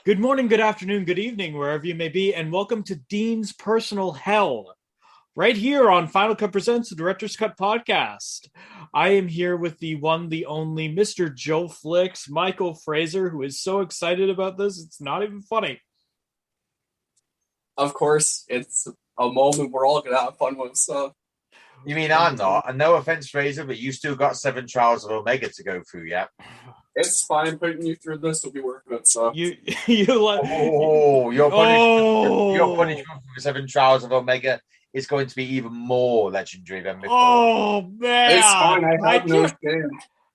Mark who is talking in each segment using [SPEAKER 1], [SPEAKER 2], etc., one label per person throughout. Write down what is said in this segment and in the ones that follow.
[SPEAKER 1] Good morning, good afternoon, good evening, wherever you may be, and welcome to Dean's Personal Hell, right here on Final Cut Presents the Director's Cut podcast. I am here with the one, the only Mr. Joe Flicks, Michael Fraser, who is so excited about this, it's not even funny.
[SPEAKER 2] Of course, it's a moment we're all going to have fun with, so.
[SPEAKER 3] You mean I'm not? And no offense, Fraser, but you still got 7 trials of Omega to go through, yeah?
[SPEAKER 2] It's fine. Putting you through this will be worth it, so.
[SPEAKER 1] You
[SPEAKER 3] your punishment for 7 trials of Omega is going to be even more legendary than before.
[SPEAKER 1] Oh, man.
[SPEAKER 2] It's fine. I have no shame.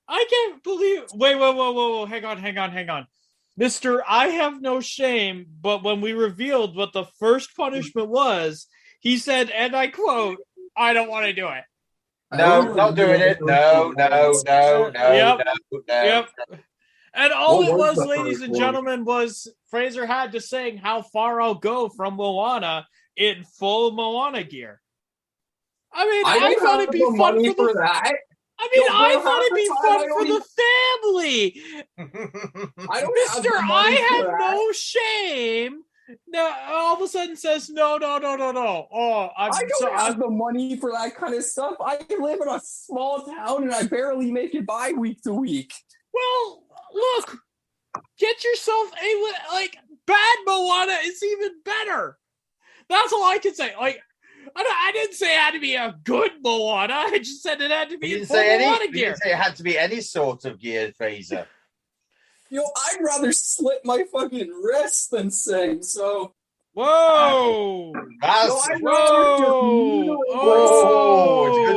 [SPEAKER 1] I can't believe... Wait, whoa. Hang on. Mister, I have no shame, but when we revealed what the first punishment was, he said, and I quote, I don't want to do it.
[SPEAKER 3] No, not doing it. No.
[SPEAKER 1] Yep. And all it was, ladies and gentlemen, was Fraser had to sing How Far I'll Go from Moana in full Moana gear. I mean, I thought it'd be fun for that. I thought it'd be fun for the family. Mister, I have no shame. No, all of a sudden says no. Oh,
[SPEAKER 2] I don't have the money for that kind of stuff. I live in a small town and I barely make it by week to week.
[SPEAKER 1] Well, look, get yourself bad Moana is even better. That's all I can say. I didn't say it had to be a good Moana. I just said it had to be full Moana gear.
[SPEAKER 3] You didn't say it had to be any sort of gear, Fraser.
[SPEAKER 2] I'd rather slit my fucking wrist than sing, so...
[SPEAKER 1] Whoa!
[SPEAKER 3] It's a good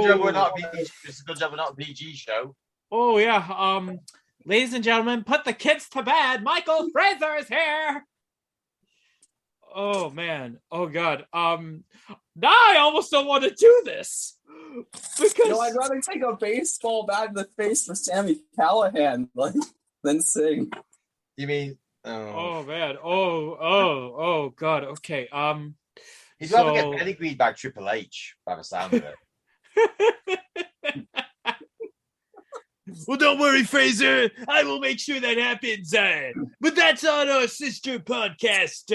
[SPEAKER 3] job we're not a PG show.
[SPEAKER 1] Oh, yeah. Ladies and gentlemen, put the kids to bed. Michael Fraser is here! Oh, man. Oh, God. Now I almost don't want to do this. Because...
[SPEAKER 2] I'd rather take a baseball bat in the face for Sammy Callahan, than sing.
[SPEAKER 3] You mean?
[SPEAKER 1] Oh man! Oh God! Okay.
[SPEAKER 3] He's rather get pedigreed by Triple H by the sound of it.
[SPEAKER 1] Well, don't worry, Fraser. I will make sure that happens. But that's on our sister podcast,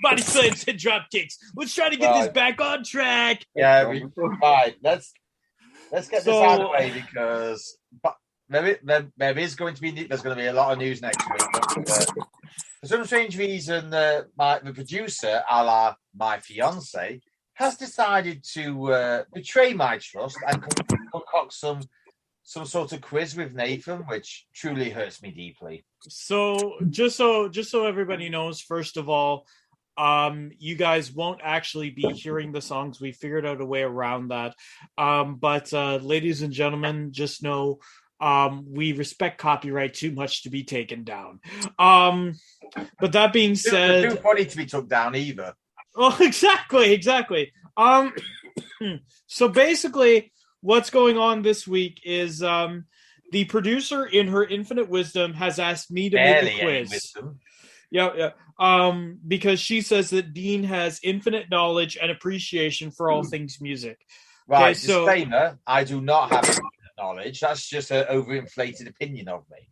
[SPEAKER 1] Body Slams and Dropkicks. Let's try to get this back on track.
[SPEAKER 3] Yeah, right. Let's get this out of the way because. There is going to be a lot of news next week. But, for some strange reason, the producer, a la my fiance, has decided to betray my trust and concoct some sort of quiz with Nathan, which truly hurts me deeply.
[SPEAKER 1] So just so everybody knows, first of all, you guys won't actually be hearing the songs. We figured out a way around that. But ladies and gentlemen, just know. We respect copyright too much to be taken down. But that being said,
[SPEAKER 3] too funny to be took down either.
[SPEAKER 1] Well, exactly. So basically, what's going on this week is the producer, in her infinite wisdom, has asked me to make a quiz. Yeah. Because she says that Dean has infinite knowledge and appreciation for all things music.
[SPEAKER 3] Right. Okay, disclaimer: I do not have knowledge. That's just an overinflated opinion of me.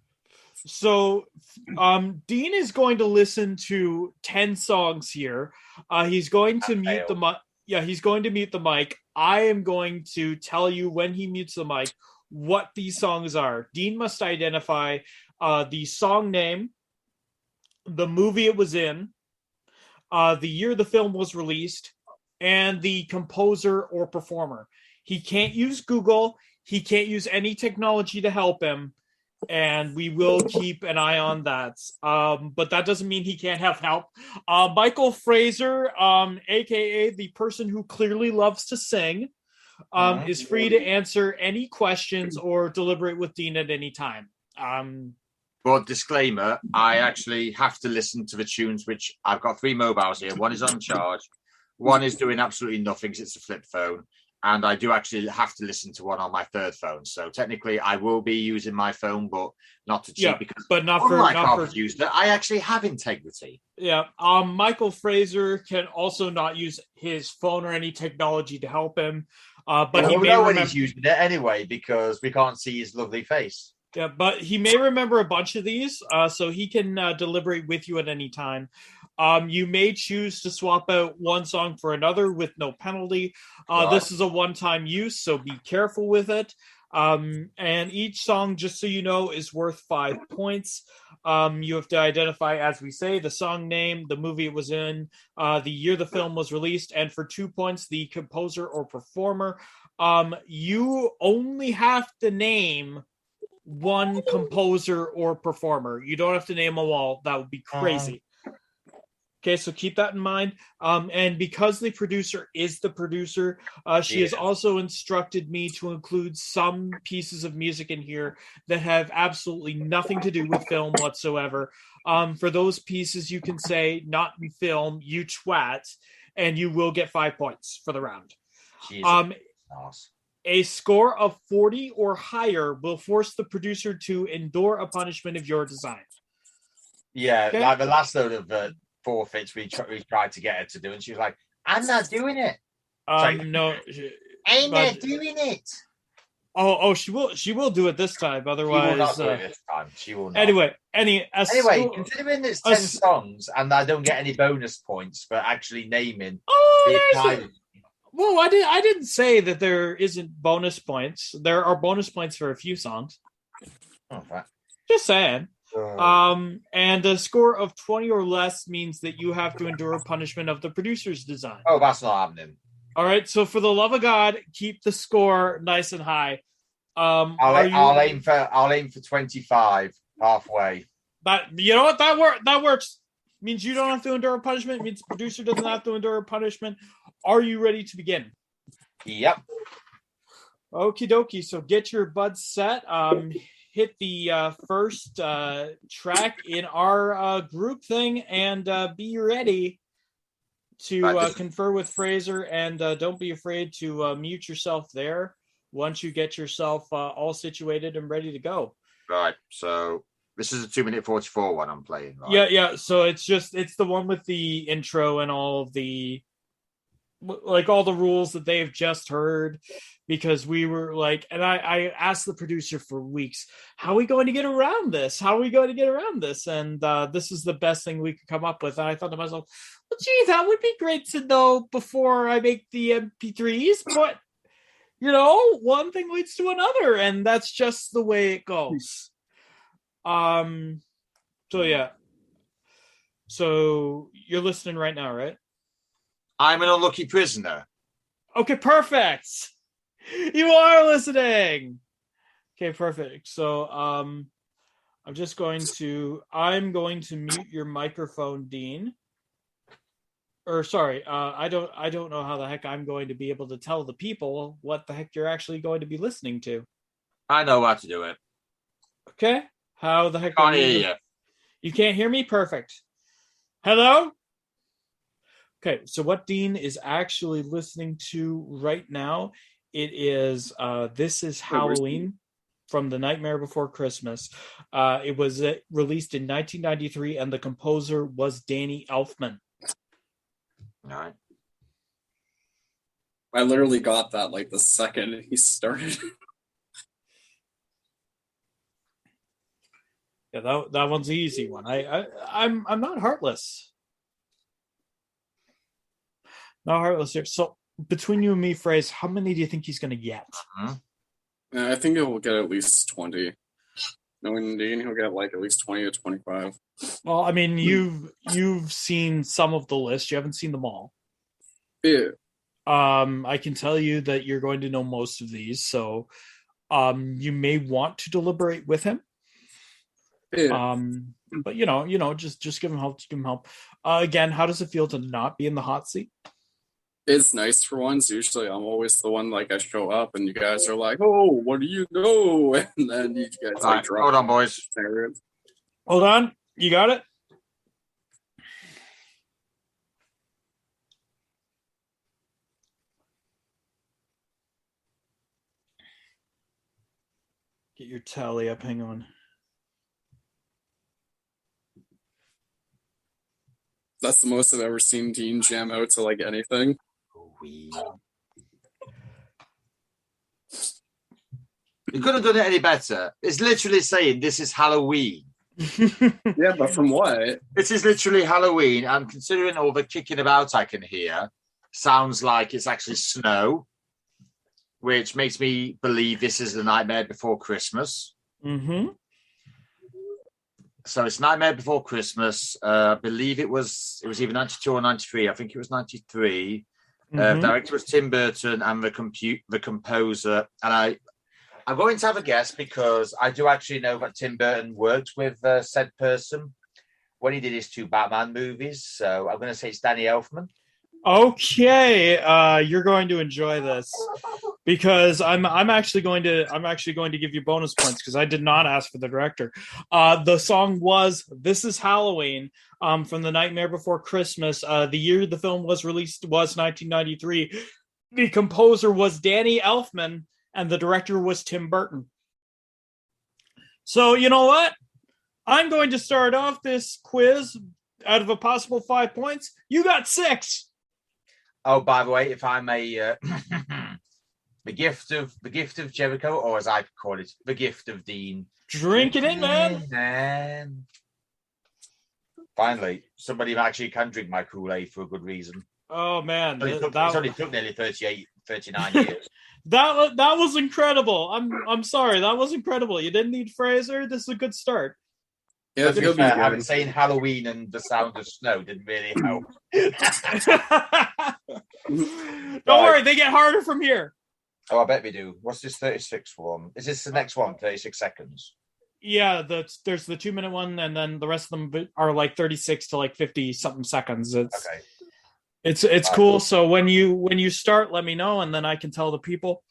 [SPEAKER 1] So Dean is going to listen to 10 songs here. He's going to mute the mic. Yeah, he's going to mute the mic. I am going to tell you when he mutes the mic what these songs are. Dean must identify the song name, the movie it was in, the year the film was released, and the composer or performer. He can't use Google. He can't use any technology to help him, and we will keep an eye on that. But that doesn't mean he can't have help. Michael Fraser, a.k.a. the person who clearly loves to sing, is free to answer any questions or deliberate with Dean at any time.
[SPEAKER 3] But disclaimer, I actually have to listen to the tunes, which I've got 3 mobiles here. One is on charge. One is doing absolutely nothing because it's a flip phone. And I do actually have to listen to one on my third phone. So technically, I will be using my phone, but not to cheat because
[SPEAKER 1] but not for
[SPEAKER 3] producer. I actually have integrity.
[SPEAKER 1] Yeah. Michael Fraser can also not use his phone or any technology to help him. But he may
[SPEAKER 3] know when he's using it anyway because we can't see his lovely face.
[SPEAKER 1] Yeah, but he may remember a bunch of these, so he can deliberate with you at any time. You may choose to swap out one song for another with no penalty. This is a one-time use, so be careful with it. And each song, just so you know, is worth 5 points. You have to identify, as we say, the song name, the movie it was in, the year the film was released, and for 2 points, the composer or performer. You only have to name one composer or performer. You don't have to name them all. That would be crazy. Okay, so keep that in mind. And because the producer is the producer, she has also instructed me to include some pieces of music in here that have absolutely nothing to do with film whatsoever. For those pieces, you can say, not in film, you twat, and you will get 5 points for the round. A score of 40 or higher will force the producer to endure a punishment of your design.
[SPEAKER 3] Yeah, okay? Like the last load of forfeits we tried to get her to do, and she was like, "I'm not doing it."
[SPEAKER 1] No,
[SPEAKER 3] I'm not doing it.
[SPEAKER 1] Oh, she will do it this time. Otherwise,
[SPEAKER 3] she will not do it this time. She will not.
[SPEAKER 1] Anyway,
[SPEAKER 3] considering it's 10 songs and I don't get any bonus points for actually naming.
[SPEAKER 1] Well, I didn't say that there isn't bonus points. There are bonus points for a few songs.
[SPEAKER 3] Oh, right.
[SPEAKER 1] Just saying. And a score of 20 or less means that you have to endure a punishment of the producer's design.
[SPEAKER 3] Oh, that's not happening.
[SPEAKER 1] All right. So for the love of God, keep the score nice and high.
[SPEAKER 3] I'll aim for 25 halfway.
[SPEAKER 1] But you know what? That works. Means you don't have to endure a punishment. Means the producer doesn't have to endure a punishment. Are you ready to begin?
[SPEAKER 3] Yep.
[SPEAKER 1] Okie dokie. So get your buds set. Hit the first track in our group thing, and be ready to confer with Fraser. And don't be afraid to mute yourself there once you get yourself all situated and ready to go.
[SPEAKER 3] Right. So this is a 2-minute 44 one I'm playing, right?
[SPEAKER 1] Yeah. So it's the one with the intro and all of the, like, all the rules that they've just heard, because we were like, and I asked the producer for weeks, how are we going to get around this? And this is the best thing we could come up with. And I thought to myself, well, gee, that would be great to know before I make the MP3s, but one thing leads to another, and that's just the way it goes. So yeah. So you're listening right now, right?
[SPEAKER 3] I'm an unlucky prisoner.
[SPEAKER 1] Okay, perfect. You are listening. Okay, perfect. So I'm going to mute your microphone, Dean. Or sorry, I don't know how the heck I'm going to be able to tell the people what the heck you're actually going to be listening to.
[SPEAKER 3] I know how to do it.
[SPEAKER 1] Okay. How the heck
[SPEAKER 3] can't hear you?
[SPEAKER 1] You can't hear me? Perfect. Hello? Okay, so what Dean is actually listening to right now, it is This Is Halloween from The Nightmare Before Christmas. It was released in 1993, and the composer was Danny Elfman.
[SPEAKER 3] All right.
[SPEAKER 2] I literally got that like the second he started.
[SPEAKER 1] Yeah, that one's the easy one. I'm not heartless. Not heartless here. So between you and me, Phrase, how many do you think he's going to get?
[SPEAKER 2] I think he'll get at least 20. Knowing Dean, he'll get like at least 20 to 25.
[SPEAKER 1] Well, I mean, you've seen some of the list. You haven't seen them all.
[SPEAKER 2] Yeah.
[SPEAKER 1] I can tell you that you're going to know most of these, so you may want to deliberate with him.
[SPEAKER 2] Yeah.
[SPEAKER 1] But just give him help. Just give him help. Again, how does it feel to not be in the hot seat?
[SPEAKER 2] It's nice for once. Usually, I'm always the one, like, I show up and you guys are like, "Oh, what do you know?" And then you guys like drop.
[SPEAKER 3] Hold on, boys.
[SPEAKER 1] Hold on. You got it. Get your tally up. Hang on.
[SPEAKER 2] That's the most I've ever seen Dean jam out to like anything.
[SPEAKER 3] You couldn't have done it any better. It's literally saying this is Halloween.
[SPEAKER 2] Yeah, but from what?
[SPEAKER 3] This is literally Halloween, and considering all the kicking about I can hear, sounds like it's actually snow, which makes me believe this is The Nightmare Before Christmas.
[SPEAKER 1] Mm-hmm.
[SPEAKER 3] So it's Nightmare Before Christmas. I believe it was either 92 or 93. I think it was 93. Director was Tim Burton, and the composer. And I'm going to have a guess because I do actually know that Tim Burton worked with said person when he did his 2 Batman movies. So I'm going to say it's Danny Elfman.
[SPEAKER 1] Okay, you're going to enjoy this because I'm actually going to give you bonus points because I did not ask for the director. The song was "This Is Halloween" from The Nightmare Before Christmas. The year the film was released was 1993. The composer was Danny Elfman, and the director was Tim Burton. So you know what? I'm going to start off this quiz out of a possible 5 points. You got 6.
[SPEAKER 3] Oh, by the way, if I may, the gift of Jericho, or as I call it, the gift of Dean.
[SPEAKER 1] Drink it in, man.
[SPEAKER 3] Finally, somebody actually can drink my Kool-Aid for a good reason.
[SPEAKER 1] Oh man,
[SPEAKER 3] it's only took nearly 39 years.
[SPEAKER 1] That was incredible. I'm sorry, that was incredible. You didn't need Fraser. This is a good start.
[SPEAKER 3] Yeah, to be fair, having saying Halloween and the sound of snow didn't really help.
[SPEAKER 1] Don't worry, they get harder from here.
[SPEAKER 3] Oh, I bet we do. What's this 36 one? Is this the next one? 36 seconds.
[SPEAKER 1] Yeah, there's the 2-minute one, and then the rest of them are like 36 to like 50 something seconds. It's cool. So when you start, let me know, and then I can tell the people.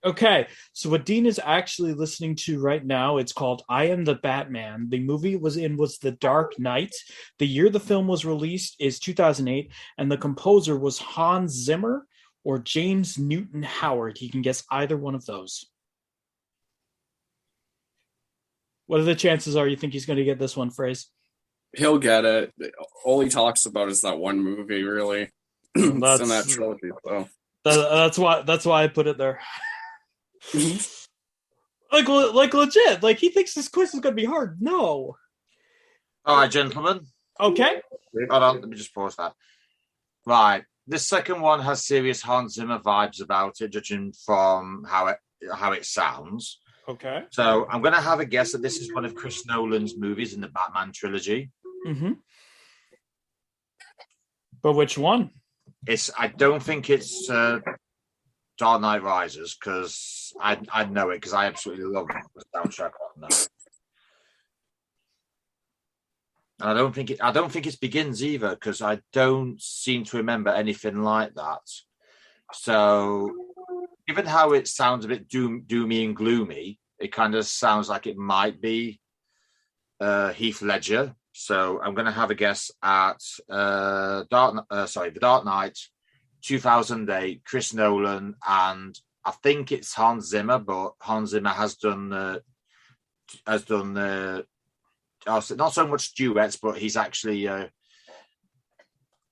[SPEAKER 1] Okay, so what Dean is actually listening to right now, it's called I Am the Batman. The movie was The Dark Knight. The year the film was released is 2008, and the composer was Hans Zimmer or James Newton Howard. He can guess either one of those. What are the chances are you think he's going to get this one, Phrase?
[SPEAKER 2] He'll get it. All he talks about is that one movie, really. It's in that trilogy, so.
[SPEAKER 1] That's why I put it there. like legit. Like he thinks this quiz is going to be hard. No.
[SPEAKER 3] All right, gentlemen.
[SPEAKER 1] Okay.
[SPEAKER 3] Hold on. Let me just pause that. Right. This second one has serious Hans Zimmer vibes about it, judging from how it sounds.
[SPEAKER 1] Okay.
[SPEAKER 3] So I'm going to have a guess that this is one of Chris Nolan's movies in the Batman trilogy.
[SPEAKER 1] Mm-hmm. But which one?
[SPEAKER 3] I don't think it's Dark Knight Rises, because I know it because I absolutely love the soundtrack on that. And I don't think it Begins either, because I don't seem to remember anything like that. So, given how it sounds a bit doomy and gloomy, it kind of sounds like it might be Heath Ledger. So I'm going to have a guess at The Dark Knight, 2008, Chris Nolan, and I think it's Hans Zimmer, but Hans Zimmer has done not so much duets, but he's actually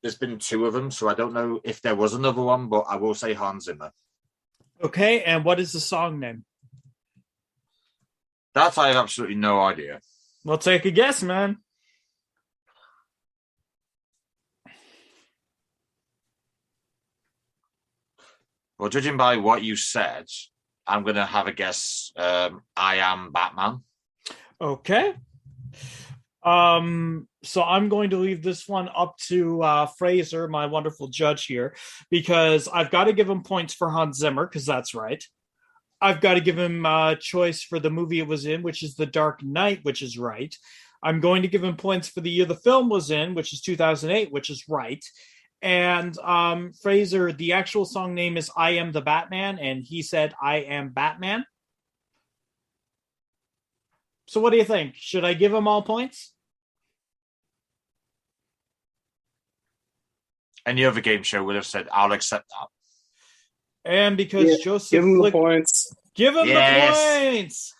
[SPEAKER 3] there's been 2 of them, so I don't know if there was another one, but I will say Hans Zimmer.
[SPEAKER 1] Okay, and what is the song name?
[SPEAKER 3] That I have absolutely no idea.
[SPEAKER 1] Well, take a guess, man.
[SPEAKER 3] Well, judging by what you said, I'm going to have a guess. I Am Batman.
[SPEAKER 1] Okay. So I'm going to leave this one up to Fraser, my wonderful judge here, because I've got to give him points for Hans Zimmer, because that's right. I've got to give him a choice for the movie it was in, which is The Dark Knight, which is right. I'm going to give him points for the year the film was in, which is 2008, which is right. And Fraser, the actual song name is I Am the Batman, and he said I Am Batman. So what do you think? Should I give him all points?
[SPEAKER 3] Any other game show would have said, I'll accept that.
[SPEAKER 1] And because Joseph...
[SPEAKER 2] Give him the points.
[SPEAKER 1] Give him the points!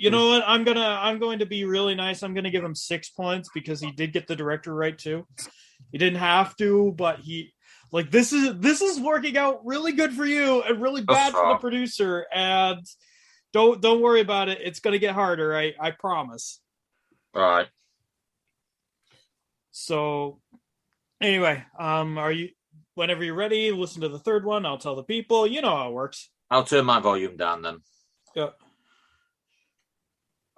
[SPEAKER 1] You know what? I'm going to be really nice. I'm going to give him 6 points because he did get the director right too. He didn't have to, but Like this is working out really good for you and really bad for the producer. And don't worry about it. It's gonna get harder. I promise.
[SPEAKER 3] All right.
[SPEAKER 1] So anyway, are you? Whenever you're ready, listen to the third one. I'll tell the people. You know how it works.
[SPEAKER 3] I'll turn my volume down then.
[SPEAKER 1] Yeah.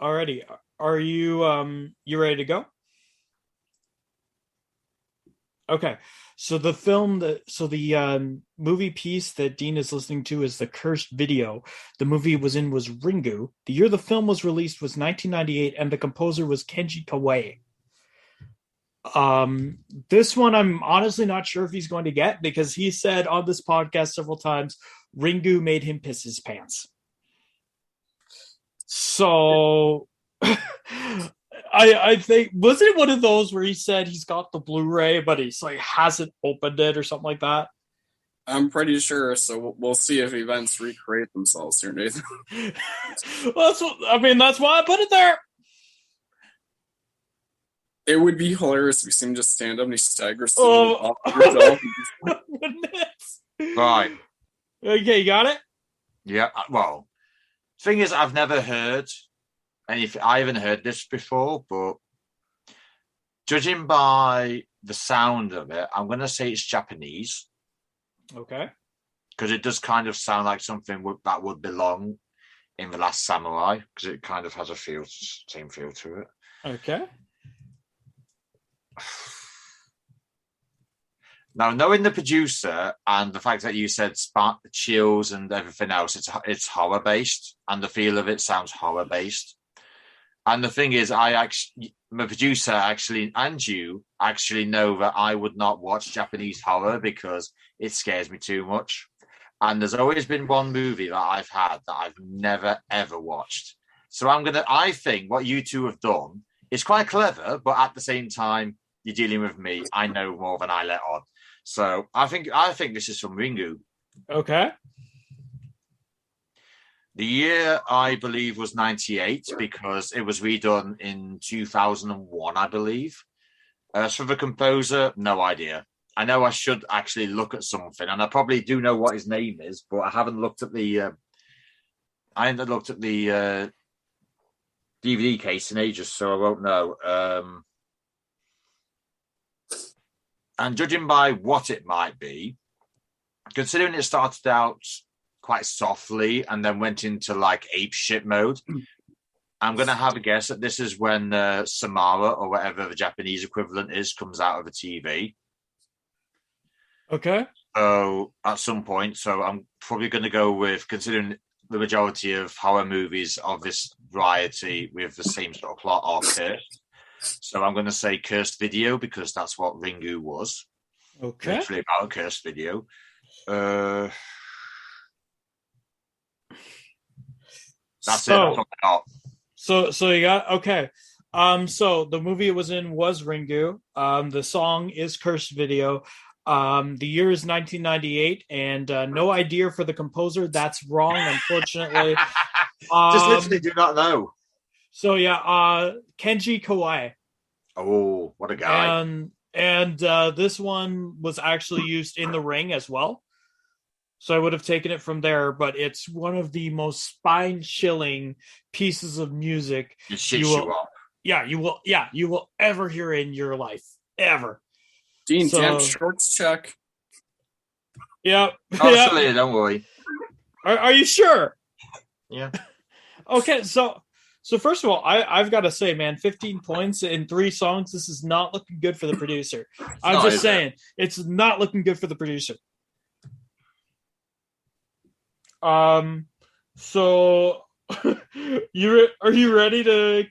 [SPEAKER 1] Alrighty. Are you you ready to go? Okay. So the movie piece that Dean is listening to is The Cursed Video. The movie it was in was Ringu. The year the film was released was 1998, and the composer was Kenji Kawai. This one I'm honestly not sure if he's going to get, because he said on this podcast several times Ringu made him piss his pants. So I think, was it one of those where he said he's got the Blu-ray but he's like hasn't opened it or something like that?
[SPEAKER 2] I'm pretty sure, so we'll see if events recreate themselves here, Nathan.
[SPEAKER 1] Well, that's why I put it there.
[SPEAKER 2] It would be hilarious if we see him just stand up and he staggers
[SPEAKER 1] off
[SPEAKER 2] himself.
[SPEAKER 3] Right.
[SPEAKER 1] Okay, you got it?
[SPEAKER 3] Yeah, well, thing is, I've never heard, and I haven't heard this before, but judging by the sound of it, I'm going to say it's Japanese.
[SPEAKER 1] Okay.
[SPEAKER 3] Because it does kind of sound like something that would belong in The Last Samurai, because it kind of has same feel to it.
[SPEAKER 1] Okay.
[SPEAKER 3] Now, knowing the producer and the fact that you said chills and everything else, it's horror based, and the feel of it sounds horror based. And the thing is, my producer and you actually know that I would not watch Japanese horror because it scares me too much. And there's always been one movie that I've had that I've never ever watched. So I think what you two have done is quite clever, but at the same time, you're dealing with me. I know more than I let on. So I think this is from Ringu.
[SPEAKER 1] Okay.
[SPEAKER 3] The year, I believe, was 98 because it was redone in 2001, I believe. As for the composer, no idea. I know I should actually look at something, and I probably do know what his name is, but I haven't looked at the DVD case in ages, so I won't know. And judging by what it might be, considering it started out quite softly and then went into like ape shit mode, I'm going to have a guess that this is when Samara, or whatever the Japanese equivalent is, comes out of the TV.
[SPEAKER 1] Okay.
[SPEAKER 3] So at some point, so I'm probably going to go with, considering the majority of horror movies of this variety with the same sort of plot are cursed. So I'm going to say Cursed Video because that's what Ringu was.
[SPEAKER 1] Okay.
[SPEAKER 3] Literally about a cursed video. That's it. That's all I got.
[SPEAKER 1] So you got, okay. So the movie it was in was Ringu. The song is Cursed Video. The year is 1998, and no idea for the composer. That's wrong, unfortunately.
[SPEAKER 3] Just literally do not know.
[SPEAKER 1] So yeah, Kenji Kawai.
[SPEAKER 3] Oh, what a guy!
[SPEAKER 1] And this one was actually used in The Ring as well. So I would have taken it from there, but it's one of the most spine-chilling pieces of music
[SPEAKER 3] It shits you up.
[SPEAKER 1] Yeah, you will ever hear in your life, ever.
[SPEAKER 2] Dean, damn shorts check.
[SPEAKER 1] Yeah.
[SPEAKER 3] Absolutely, yeah. Don't worry.
[SPEAKER 1] Are you sure?
[SPEAKER 3] Yeah.
[SPEAKER 1] Okay, so first of all, I've got to say, man, 15 points in 3 songs. This is not looking good for the producer. I'm just saying, it's not looking good for the producer. So are you ready to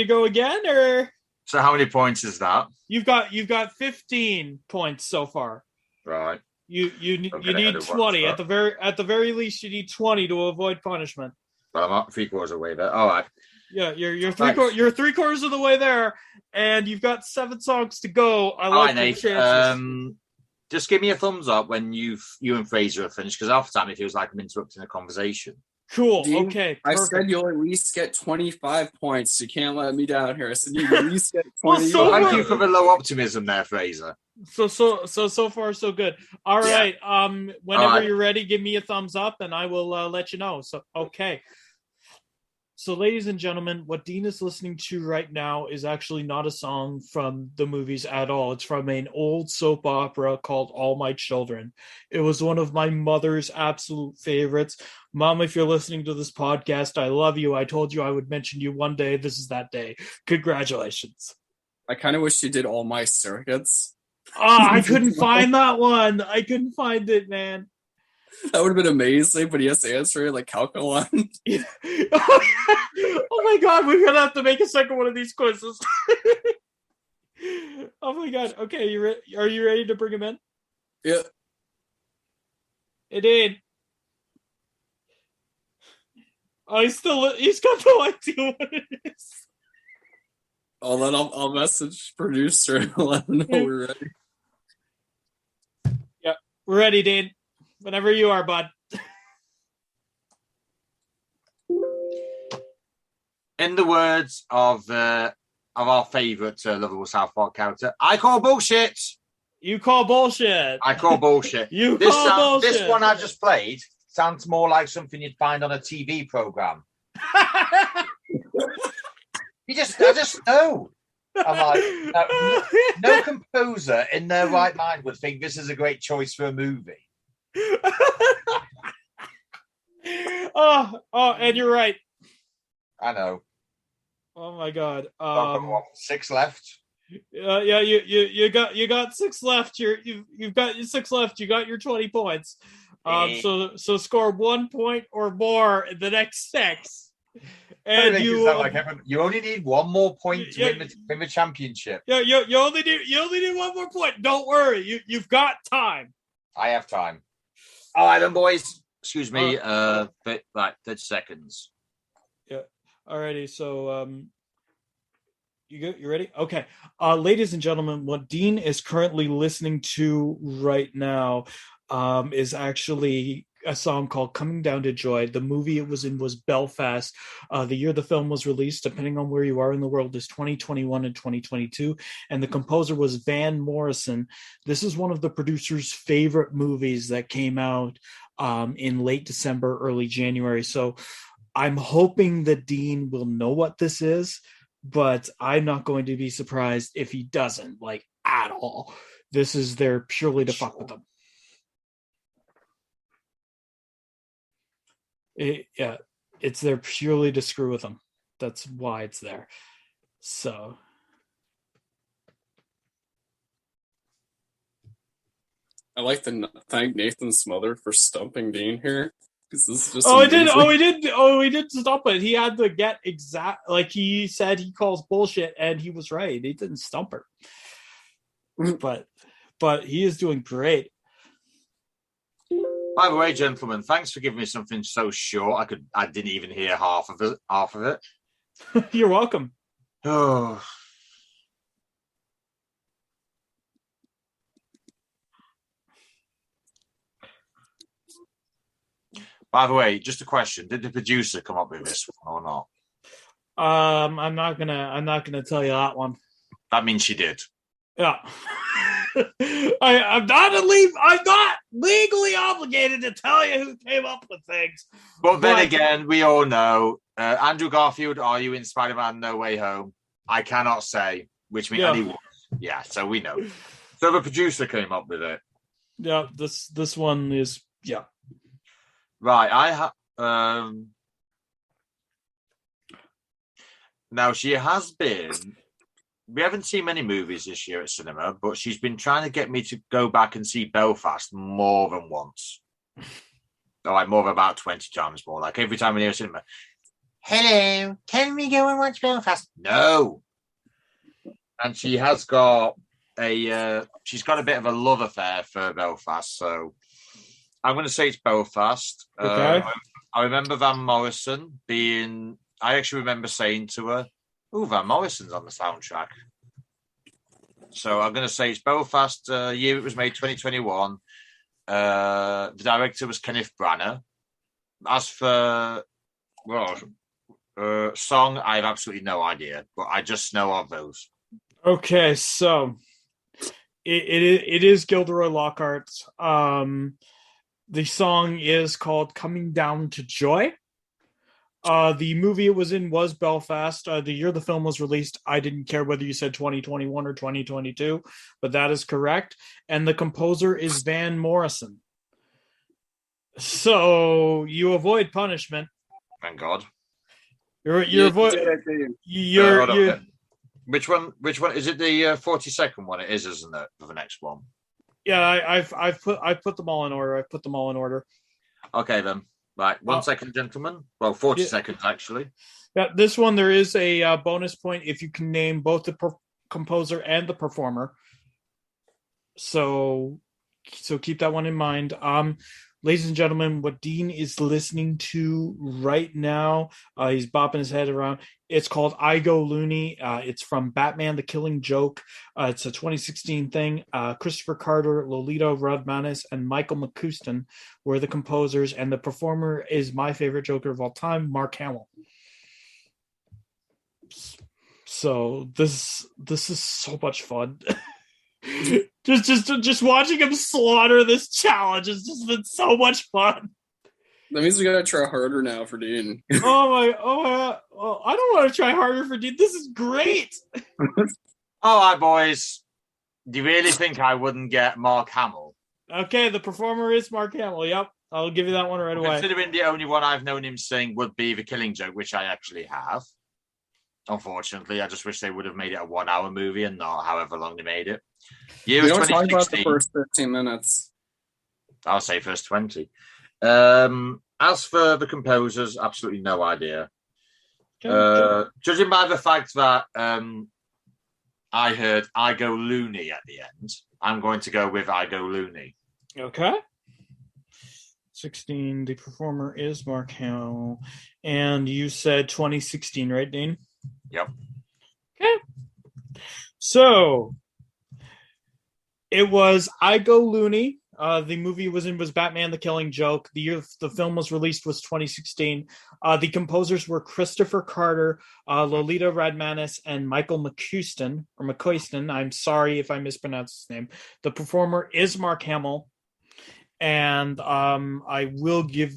[SPEAKER 1] go again, or?
[SPEAKER 3] So how many points is that?
[SPEAKER 1] You've got 15 points so far.
[SPEAKER 3] Right.
[SPEAKER 1] You need 20 at the very least. You need 20 to avoid punishment.
[SPEAKER 3] Well, I'm not 3/4 away there. All right.
[SPEAKER 1] Yeah, you're 3/4 of the way there, and you've got 7 songs to go. I like your chances.
[SPEAKER 3] Just give me a thumbs up when you and Fraser are finished, because half the time it feels like I'm interrupting a conversation.
[SPEAKER 1] Cool.
[SPEAKER 2] Dean,
[SPEAKER 1] Okay.
[SPEAKER 2] I
[SPEAKER 1] Perfect.
[SPEAKER 2] said you'll at least get 25 points. You can't let me down here. I said you at least get 20.
[SPEAKER 1] Well,
[SPEAKER 3] Thank you for the low optimism there, Fraser.
[SPEAKER 1] So far so good. All right. Whenever you're ready, give me a thumbs up, and I will let you know. So okay. So, ladies and gentlemen, what Dean is listening to right now is actually not a song from the movies at all. It's from an old soap opera called All My Children. It was one of my mother's absolute favorites. Mom, if you're listening to this podcast, I love you. I told you I would mention you one day. This is that day. Congratulations.
[SPEAKER 2] I kind of wish you did All My Surrogates.
[SPEAKER 1] I couldn't find that one. I couldn't find it, man.
[SPEAKER 2] That would have been amazing, but he has to answer it like Calculon.
[SPEAKER 1] Oh my god, we're gonna have to make a second one of these quizzes. Oh my god. Okay, are you ready to bring him in?
[SPEAKER 2] Yeah.
[SPEAKER 1] It did. Oh, he's got no idea what it is.
[SPEAKER 2] Oh, then I'll message producer and let him know we're ready.
[SPEAKER 1] Yeah, we're ready, Dean. Whenever you are, bud.
[SPEAKER 3] In the words of our favourite lovable South Park character, I call bullshit.
[SPEAKER 1] You call bullshit.
[SPEAKER 3] I call bullshit.
[SPEAKER 1] Bullshit.
[SPEAKER 3] This one I just played sounds more like something you'd find on a TV program. I just know. I'm like, no composer in their right mind would think this is a great choice for a movie.
[SPEAKER 1] And you're right.
[SPEAKER 3] I know.
[SPEAKER 1] Oh my god.
[SPEAKER 3] 6 left.
[SPEAKER 1] Yeah, you got 6 left. You've got your 6 left. You got your 20 points. So score 1 point or more in the next 6. And you
[SPEAKER 3] only need 1 more point to win the championship.
[SPEAKER 1] Yeah, you only need 1 more point. Don't worry. You've got time.
[SPEAKER 3] I have time. All right, then, boys. Excuse me. 30 seconds.
[SPEAKER 1] Yeah. Alrighty. So, you ready? Okay. Ladies and gentlemen, what Dean is currently listening to right now, is actually a song called "Coming Down to Joy." The movie it was in was Belfast. The year the film was released, depending on where you are in the world, is 2021 and 2022. And the composer was Van Morrison. This is one of the producer's favorite movies that came out in late December, early January. So I'm hoping that Dean will know what this is, but I'm not going to be surprised if he doesn't, like, at all. This is there purely to fuck with them. It's there purely to screw with them. That's why it's there. So
[SPEAKER 2] I like to thank Nathan's mother for stumping Dean here. This is just
[SPEAKER 1] he did stop it. He had to get exact, like he said he calls bullshit, and he was right. He didn't stump her. But he is doing great.
[SPEAKER 3] By the way, gentlemen, thanks for giving me something so short. I didn't even hear half of it.
[SPEAKER 1] You're welcome.
[SPEAKER 3] Oh. By the way, just a question: did the producer come up with this one or not?
[SPEAKER 1] I'm not gonna tell you that one.
[SPEAKER 3] That means she did.
[SPEAKER 1] Yeah. I'm not legally obligated to tell you who came up with things.
[SPEAKER 3] But then again, we all know Andrew Garfield. Are you in Spider-Man: No Way Home? I cannot say, which means anyone. Yeah, so we know. So the producer came up with it.
[SPEAKER 1] Yeah, this one is
[SPEAKER 3] right. Now she has been. We haven't seen many movies this year at cinema, but she's been trying to get me to go back and see Belfast more than once. Like more than about 20 times more. Like every time we're near a cinema. Hello, can we go and watch Belfast? No. And she has got she's got a bit of a love affair for Belfast, so I'm going to say it's Belfast.
[SPEAKER 1] Okay.
[SPEAKER 3] I remember Van Morrison being. I actually remember saying to her, "Oh, Van Morrison's on the soundtrack." So I'm going to say it's Belfast. Year it was made, 2021. The director was Kenneth Branagh. as for song, I have absolutely no idea, but I just know of those.
[SPEAKER 1] Okay, so it is Gilderoy Lockhart. The song is called "Coming Down to Joy." The movie it was in was Belfast. The year the film was released, I didn't care whether you said 2021 or 2022, but that is correct. And the composer is Van Morrison. So you avoid punishment.
[SPEAKER 3] Thank God.
[SPEAKER 1] You're
[SPEAKER 3] Which one is it? The 42nd one? It is, isn't it? For the next one.
[SPEAKER 1] Yeah, I've put them all in order.
[SPEAKER 3] Okay then. Right, 1 second, gentlemen. Well, 40 seconds actually.
[SPEAKER 1] Yeah, this one there is a bonus point if you can name both the composer and the performer. So keep that one in mind. Ladies and gentlemen, what Dean is listening to right now, he's bopping his head around. It's called I Go Loony. It's from Batman: The Killing Joke. It's a 2016 thing. Christopher Carter, Lolita Rodmanis, and Michael McCuston were the composers, and the performer is my favorite Joker of all time, Mark Hamill. So this is so much fun. just watching him slaughter this challenge has just been so much fun.
[SPEAKER 2] That means we gotta try harder now for Dean.
[SPEAKER 1] Oh my! I don't want to try harder for Dean. This is great.
[SPEAKER 3] All right, boys. Do you really think I wouldn't get Mark Hamill?
[SPEAKER 1] Okay, the performer is Mark Hamill. Yep, I'll give you that one right away.
[SPEAKER 3] Considering the only one I've known him sing would be The Killing Joke, which I actually have. Unfortunately, I just wish they would have made it a 1 hour movie and not however long they made it.
[SPEAKER 2] You don't talk about the first 15 minutes.
[SPEAKER 3] I'll say first 20. As for the composers, absolutely no idea. Judging by the fact that I heard I Go Loony at the end, I'm going to go with I Go Loony.
[SPEAKER 1] Okay. 16, the performer is Mark Hamill. And you said 2016, right, Dean?
[SPEAKER 3] Yep.
[SPEAKER 1] Okay. So it was I Go Loony. The movie was Batman: The Killing Joke. The year the film was released was 2016. The composers were Christopher Carter, Lolita Radmanis, and Michael McCuston. I'm sorry if I mispronounced his name. The performer is Mark Hamill, and I will give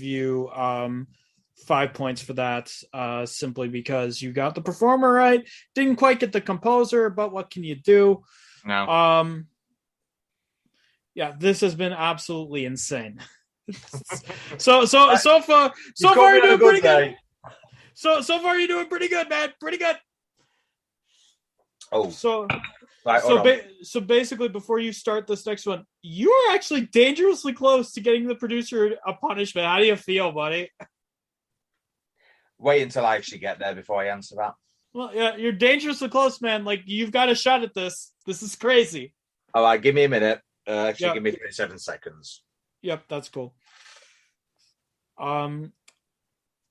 [SPEAKER 1] you 5 points for that, simply because you got the performer right. Didn't quite get the composer, but what can you do?
[SPEAKER 3] No.
[SPEAKER 1] Yeah, this has been absolutely insane. so far you're doing pretty good. So far you're doing pretty good, man. Pretty good.
[SPEAKER 3] Oh.
[SPEAKER 1] So
[SPEAKER 3] right,
[SPEAKER 1] so basically, before you start this next one, you are actually dangerously close to getting the producer a punishment. How do you feel, buddy?
[SPEAKER 3] Wait until I actually get there before I answer that.
[SPEAKER 1] Well, yeah, you're dangerously close, man. Like, you've got a shot at this. This is crazy.
[SPEAKER 3] All right, give me a minute. Give me 37 seconds.
[SPEAKER 1] Yep, that's cool.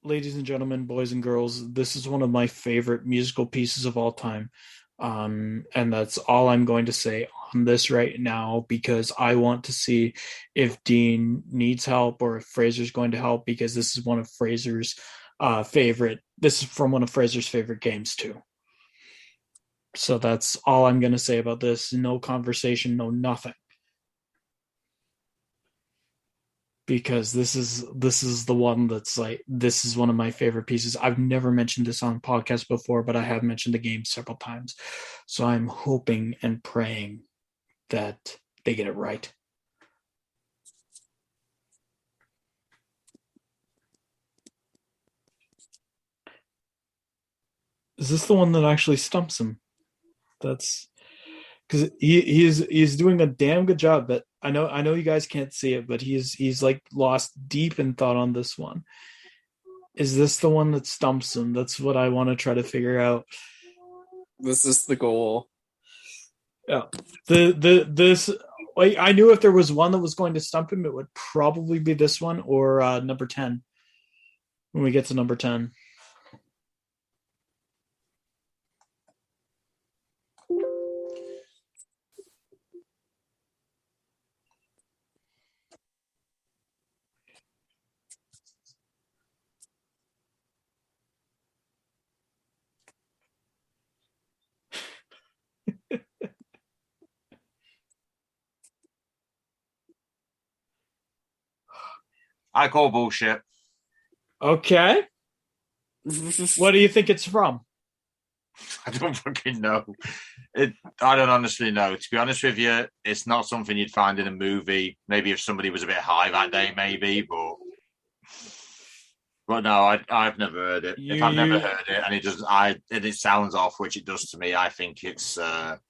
[SPEAKER 1] Ladies and gentlemen, boys and girls, this is one of my favorite musical pieces of all time. And that's all I'm going to say on this right now, because I want to see if Dean needs help or if Fraser's going to help, because this is one of Fraser's this is from one of Fraser's favorite games too. So that's all I'm going to say about this. No conversation, no nothing. Because this is the one that's like, this is one of my favorite pieces. I've never mentioned this on podcast before, but I have mentioned the game several times. So I'm hoping and praying that they get it right. Is this the one that actually stumps him? That's because he's doing a damn good job. But I know you guys can't see it, but he's like lost deep in thought on this one. Is this the one that stumps him? That's what I want to try to figure out.
[SPEAKER 2] This is the goal.
[SPEAKER 1] Yeah. I knew if there was one that was going to stump him, it would probably be this one or number 10. When we get to number 10.
[SPEAKER 3] I call bullshit.
[SPEAKER 1] Okay. What do you think it's from?
[SPEAKER 3] I don't fucking know. I don't honestly know. To be honest with you, it's not something you'd find in a movie. Maybe if somebody was a bit high that day, maybe, but no, I've never heard it. If I've never heard it and it sounds off, which it does to me, I think it's not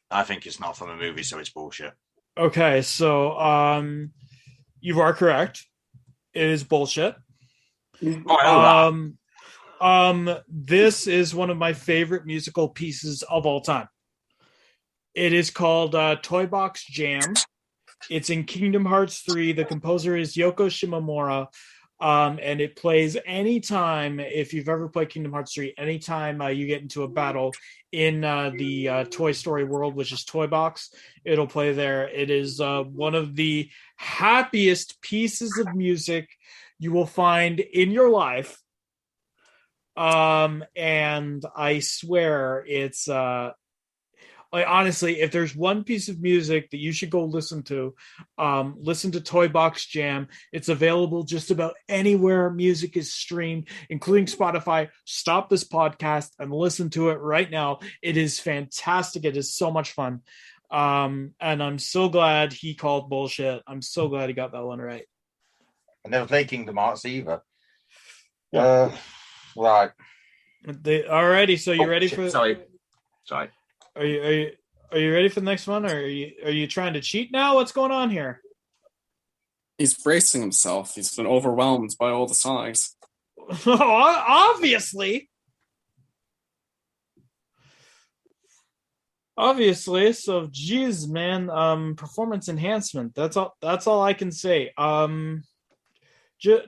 [SPEAKER 3] from a movie, so it's bullshit.
[SPEAKER 1] Okay, so you are correct. It is bullshit.
[SPEAKER 3] Oh, I know that.
[SPEAKER 1] This is one of my favorite musical pieces of all time. It is called Toy Box Jam. It's in Kingdom Hearts 3. The composer is Yoko Shimomura. And it plays anytime, if you've ever played Kingdom Hearts 3, anytime you get into a battle in the Toy Story world, which is Toy Box, it'll play there. It is one of the happiest pieces of music you will find in your life. And I swear it's honestly, if there's one piece of music that you should go listen to Toy Box Jam. It's available just about anywhere music is streamed, including Spotify. Stop this podcast and listen to it right now. It is fantastic. It is so much fun. And I'm so glad he called bullshit. I'm so glad he got that one right.
[SPEAKER 3] I never played Kingdom Hearts either.
[SPEAKER 1] Yeah.
[SPEAKER 3] Right.
[SPEAKER 1] Alrighty, so you ready for?
[SPEAKER 3] Sorry.
[SPEAKER 1] Are you ready for the next one, or are you trying to cheat now? What's going on here?
[SPEAKER 2] He's bracing himself. He's been overwhelmed by all the songs.
[SPEAKER 1] Obviously. So geez, man, performance enhancement. That's all I can say.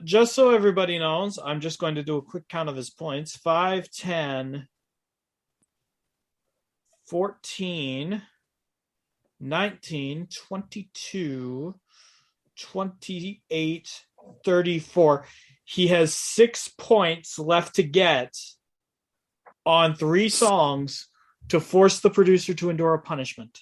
[SPEAKER 1] Just so everybody knows, I'm just going to do a quick count of his points. 5, 10, 14, 19, 22, 28, 34. He has 6 points left to get on 3 songs to force the producer to endure a punishment.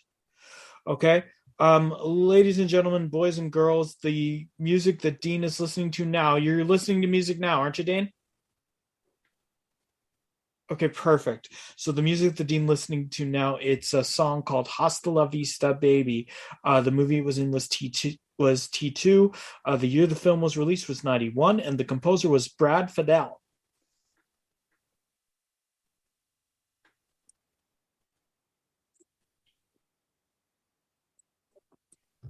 [SPEAKER 1] Okay? Ladies and gentlemen, boys and girls, the music that Dean is listening to now, you're listening to music now, aren't you, Dean? Okay, perfect. So the music that Dean listening to now, it's a song called Hasta La Vista, Baby. The movie it was in was T2. The year the film was released was 91, and the composer was Brad Fidel.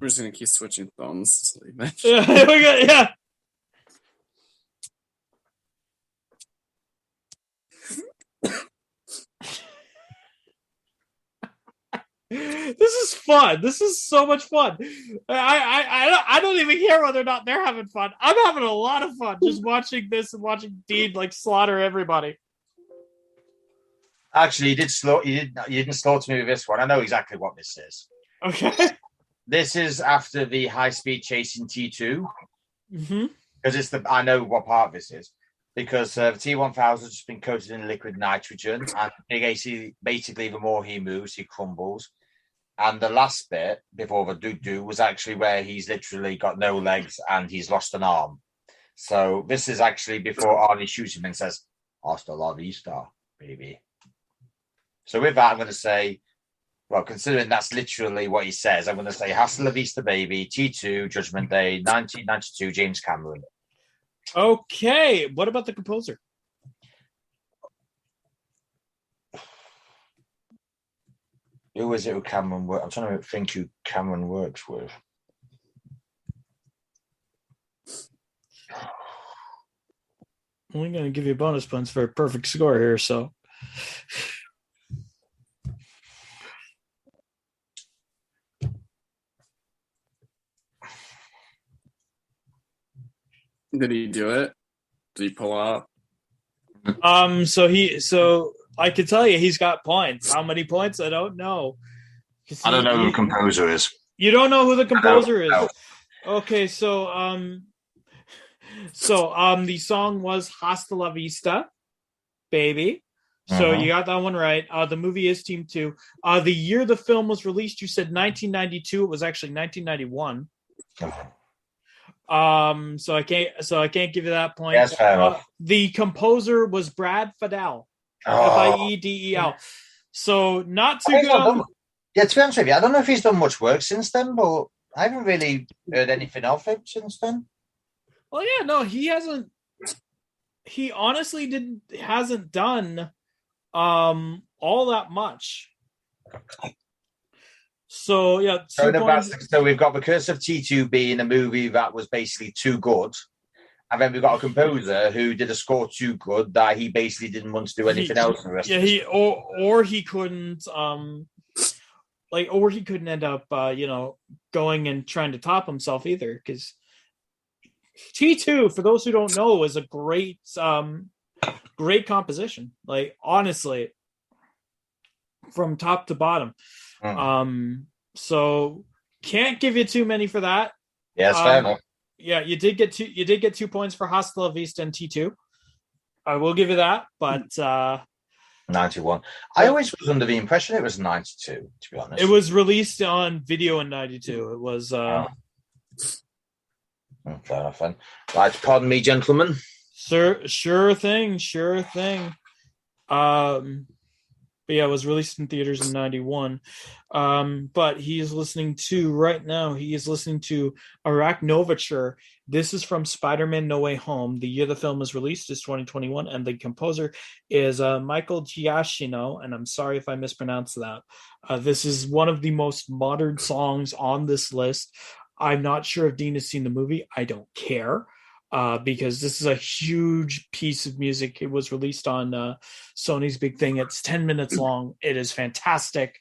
[SPEAKER 2] We're just going to keep switching thumbs.
[SPEAKER 1] Yeah. This is fun. This is so much fun. I don't even care whether or not they're having fun. I'm having a lot of fun just watching this and watching Dean slaughter everybody.
[SPEAKER 3] Actually, you didn't slaughter me with this one. I know exactly what this is.
[SPEAKER 1] Okay.
[SPEAKER 3] This is after the high-speed chase in T2.
[SPEAKER 1] Mm-hmm.
[SPEAKER 3] Because I know what part of this is. Because the T-1000 has just been coated in liquid nitrogen, and Big AC, basically, the more he moves, he crumbles. And the last bit, before the doo-doo, was actually where he's literally got no legs and he's lost an arm. So this is actually before Arnie shoots him and says, "Hasta la vista, baby." So with that, I'm going to say, well, considering that's literally what he says, I'm going to say "Hasta la vista, baby," T2, Judgment Day, 1992, James Cameron.
[SPEAKER 1] Okay, what about the composer?
[SPEAKER 3] Who is it who Cameron works? I'm trying to think who Cameron works with.
[SPEAKER 1] I'm only going to give you bonus points for a perfect score here, so.
[SPEAKER 2] Did he do it? Did he pull up?
[SPEAKER 1] So I can tell you he's got points. How many points? I don't know.
[SPEAKER 3] I don't know who the composer is.
[SPEAKER 1] You don't know who the composer is?
[SPEAKER 3] No.
[SPEAKER 1] Okay, so the song was Hasta La Vista, Baby. So you got that one right. The movie is Team 2. The year the film was released, you said 1992. It was actually 1991. So I can't give you that point.
[SPEAKER 3] Yes, fair enough.
[SPEAKER 1] The composer was Brad Fiedel.
[SPEAKER 3] Oh.
[SPEAKER 1] Fiedel. So not too good on.
[SPEAKER 3] Yeah, to be honest with you, I don't know if he's done much work since then, but I haven't really heard anything of him since then.
[SPEAKER 1] Well, yeah, no, he hasn't. He honestly hasn't done all that much. So yeah,
[SPEAKER 3] so we've got The Curse of T2 being a movie that was basically too good. And then we've got a composer who did a score too good that he basically didn't want to do anything else.
[SPEAKER 1] Or he couldn't or he couldn't end up going and trying to top himself either, because T2, for those who don't know, is a great composition. Like, honestly, from top to bottom. So can't give you too many for that.
[SPEAKER 3] Yeah, it's fair enough.
[SPEAKER 1] Yeah, you did get 2 points for Hasta La Vista and T2. I will give you that, but
[SPEAKER 3] 91. I always was under the impression it was 92, to be honest.
[SPEAKER 1] It was released on video in 92. It was
[SPEAKER 3] fair enough then. Right, pardon me, gentlemen.
[SPEAKER 1] Sure thing. But yeah, it was released in theaters in 91. But he is listening to Arachnovature. This is from Spider-Man No Way Home. The year the film was released is 2021, and the composer is Michael Giacchino, and I'm sorry if I mispronounced that. This is one of the most modern songs on this list. I'm not sure if Dean has seen the movie. I don't care. Because this is a huge piece of music. It was released on Sony's big thing. It's 10 minutes long. It is fantastic.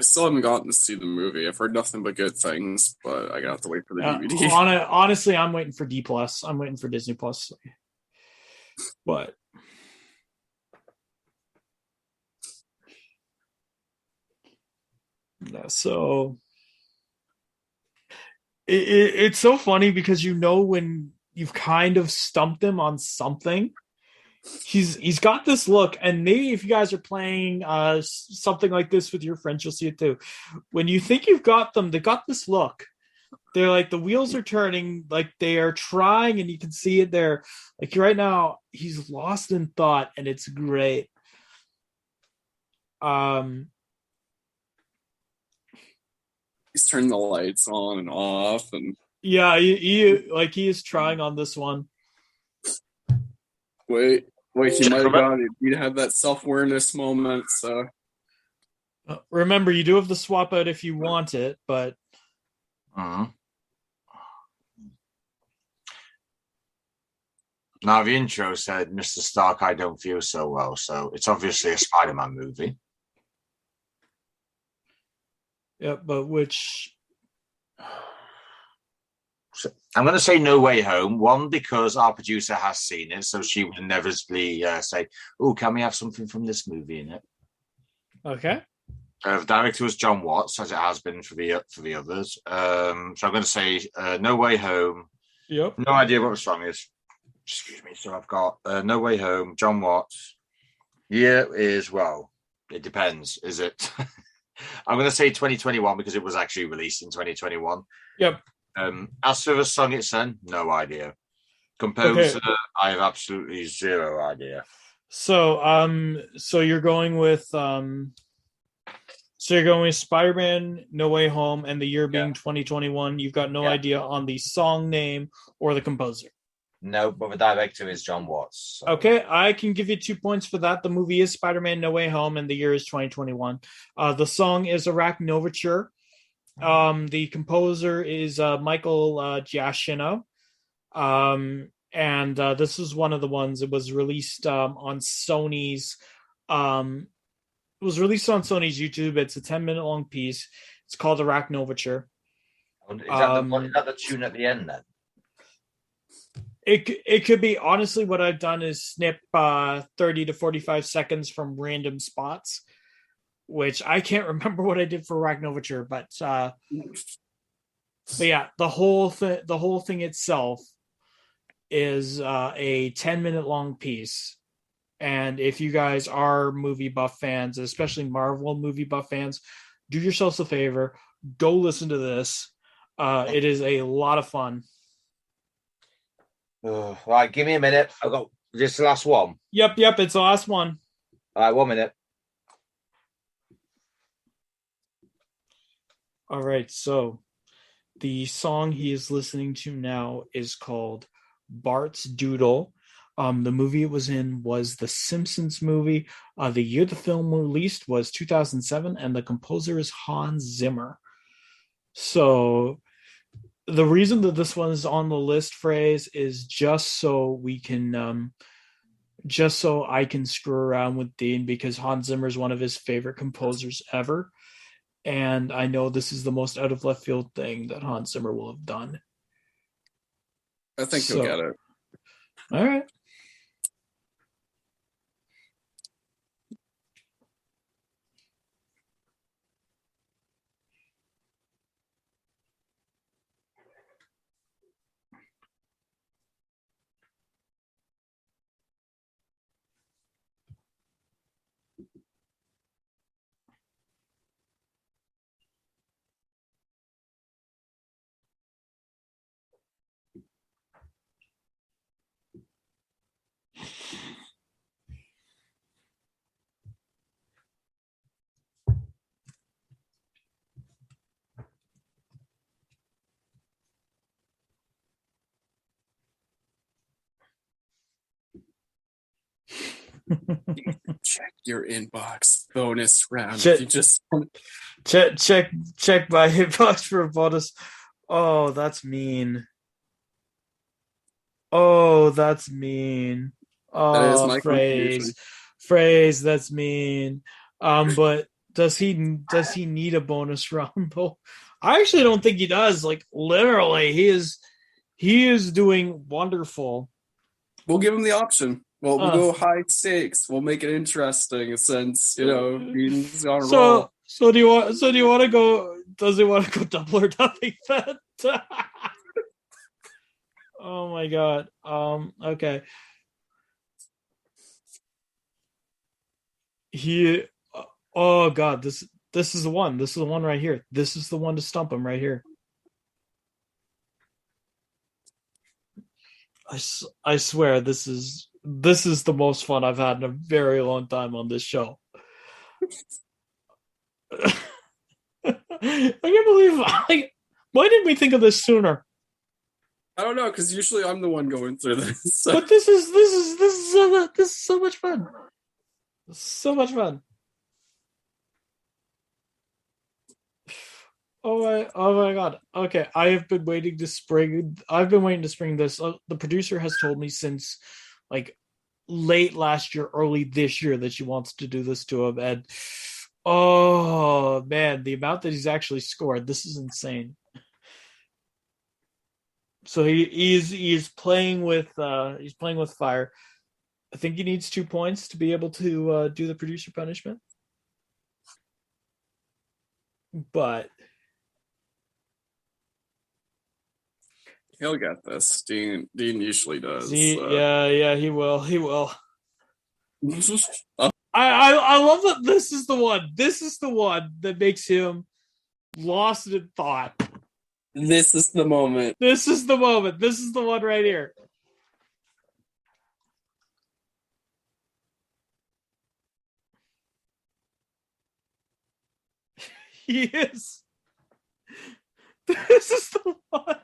[SPEAKER 2] I still haven't gotten to see the movie. I've heard nothing but good things, but I got to wait for the DVD.
[SPEAKER 1] Honestly, I'm waiting for D+. I'm waiting for Disney+. But so it's so funny because when you've kind of stumped him on something, he's got this look, and maybe if you guys are playing something like this with your friends, you'll see it too. When you think you've got them, they got this look. They're like, the wheels are turning, like they are trying, and you can see it there. Like right now, he's lost in thought, and it's great.
[SPEAKER 2] He's turning the lights on and off, and
[SPEAKER 1] yeah, he is trying on this one.
[SPEAKER 2] Wait, he might have got it. He'd have that self-awareness moment, so
[SPEAKER 1] remember, you do have the swap out if you want it, but
[SPEAKER 3] now the intro said, Mr. Stark, I don't feel so well, so it's obviously a Spider-Man movie.
[SPEAKER 1] Yeah, but which...
[SPEAKER 3] So I'm going to say No Way Home. One, because our producer has seen it, so she would inevitably say, "Oh, can we have something from this movie in it?"
[SPEAKER 1] Okay.
[SPEAKER 3] The director was John Watts, as it has been for the others. So I'm going to say No Way Home.
[SPEAKER 1] Yep.
[SPEAKER 3] No idea what the song is. Excuse me. So I've got No Way Home, John Watts. Year is, well, it depends. Is it? I'm going to say 2021 because it was actually released in 2021.
[SPEAKER 1] Yep.
[SPEAKER 3] As for the song itself, no idea. Composer, okay. I have absolutely zero idea.
[SPEAKER 1] So you're going with Spider-Man No Way Home and the year being 2021. You've got no idea on the song name or the composer.
[SPEAKER 3] No, but the director is John Watts. So.
[SPEAKER 1] Okay, I can give you 2 points for that. The movie is Spider-Man No Way Home and the year is 2021. The song is Arachnovature. The composer is Michael Giacchino. And this is one of the ones. It was released on Sony's YouTube. It's a 10-minute long piece. It's called Arachnovature.
[SPEAKER 3] Is that the tune at the end then?
[SPEAKER 1] It could be. Honestly, what I've done is snip 30 to 45 seconds from random spots, which I can't remember what I did for Arachnovature, but yeah, the whole thing itself is a 10-minute long piece. And if you guys are movie buff fans, especially Marvel movie buff fans, do yourselves a favor, go listen to this. It is a lot of fun.
[SPEAKER 3] Right, give me a minute. I've got this the last one.
[SPEAKER 1] Yep, it's the last one.
[SPEAKER 3] All right, 1 minute.
[SPEAKER 1] All right, so the song he is listening to now is called Bart's Doodle. The movie it was in was the Simpsons movie. The year the film released was 2007, and the composer is Hans Zimmer. So the reason that this one is on the list, phrase, is just so we can, just so I can screw around with Dean, because Hans Zimmer is one of his favorite composers ever. And I know this is the most out of left field thing that Hans Zimmer will have done.
[SPEAKER 2] I think he'll get it.
[SPEAKER 1] All right.
[SPEAKER 2] Check your inbox. Bonus round.
[SPEAKER 1] Check,
[SPEAKER 2] you just
[SPEAKER 1] check my inbox for a bonus. Oh, that's mean. Oh, that's mean.
[SPEAKER 2] that is
[SPEAKER 1] Oh,
[SPEAKER 2] my confusion.
[SPEAKER 1] phrase. That's mean. But does he need a bonus round though? I actually don't think he does. Like literally, he is doing wonderful.
[SPEAKER 2] We'll give him the option. Well, we'll go high stakes. We'll make it interesting since Dean's on a roll.
[SPEAKER 1] So do you want to go? Does he want to go double or nothing then? Oh my god. Okay. Oh god, this is the one. This is the one right here. This is the one to stump him right here. I swear this is the most fun I've had in a very long time on this show. I can't believe why didn't we think of this sooner?
[SPEAKER 2] I don't know, because usually I'm the one going through this. So.
[SPEAKER 1] But this is so much fun. So much fun. Oh my god. Okay, I've been waiting to spring this. The producer has told me since like late last year, early this year that she wants to do this to him, and oh man, the amount that he's actually scored, this is insane. So he's playing with fire. I think he needs 2 points to be able to do the producer punishment. But
[SPEAKER 2] he'll get this. Dean usually does.
[SPEAKER 1] Yeah, he will. I love that this is the one. This is the one that makes him lost in thought.
[SPEAKER 2] This is the moment.
[SPEAKER 1] This is the moment. This is the one right here. He is. This is the one.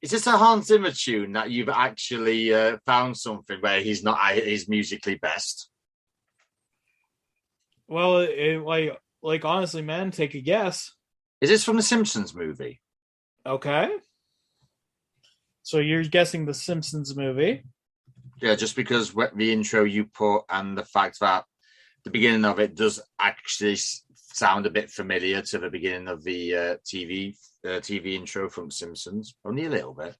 [SPEAKER 3] Is this a Hans Zimmer tune that you've actually found something where he's not he's musically best?
[SPEAKER 1] Well, like honestly, man, take a guess.
[SPEAKER 3] Is this from the Simpsons movie?
[SPEAKER 1] Okay. So you're guessing the Simpsons movie?
[SPEAKER 3] Yeah, just because the intro you put and the fact that the beginning of it does actually sound a bit familiar to the beginning of the TV intro from Simpsons, only a little bit.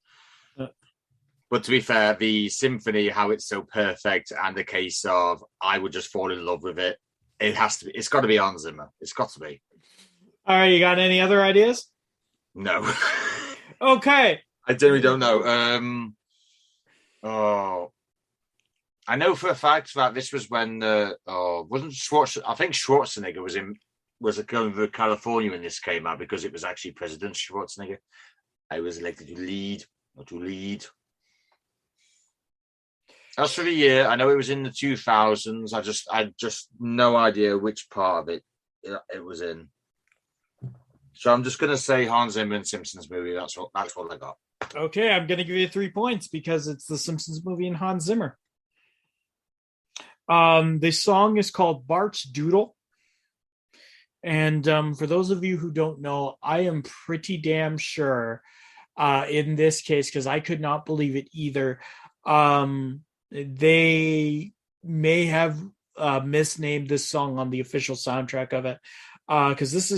[SPEAKER 3] But to be fair, the symphony, how it's so perfect, and the case of I would just fall in love with it. It has to be. It's got to be Hans Zimmer. It's got to be.
[SPEAKER 1] All right, you got any other ideas?
[SPEAKER 3] No.
[SPEAKER 1] Okay.
[SPEAKER 3] I generally don't know. I know for a fact that this was when wasn't I think Schwarzenegger was going to California when this came out because it was actually President Schwarzenegger. I was elected to lead. As for the year, I know it was in the 2000s. I just no idea which part of it was in. So I'm just going to say Hans Zimmer and Simpsons movie. That's what I got.
[SPEAKER 1] Okay, I'm going to give you 3 points because it's the Simpsons movie and Hans Zimmer. The song is called Bart's Doodle. And for those of you who don't know, I am pretty damn sure in this case, because I could not believe it either, they may have misnamed this song on the official soundtrack of it. Because this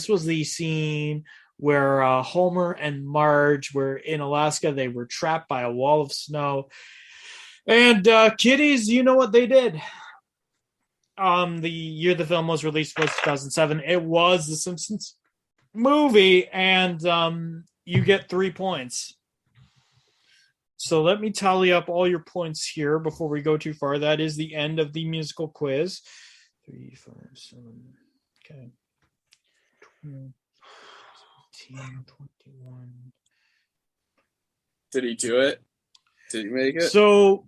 [SPEAKER 1] was the scene where Homer and Marge were in Alaska. They were trapped by a wall of snow. And kiddies, you know what they did. The year the film was released was 2007. It was the Simpsons movie, and you get 3 points. So let me tally up all your points here before we go too far. That is the end of the musical quiz. 3, 5, 7. Okay. 17, 21.
[SPEAKER 2] Did he do it? Did he make it?
[SPEAKER 1] So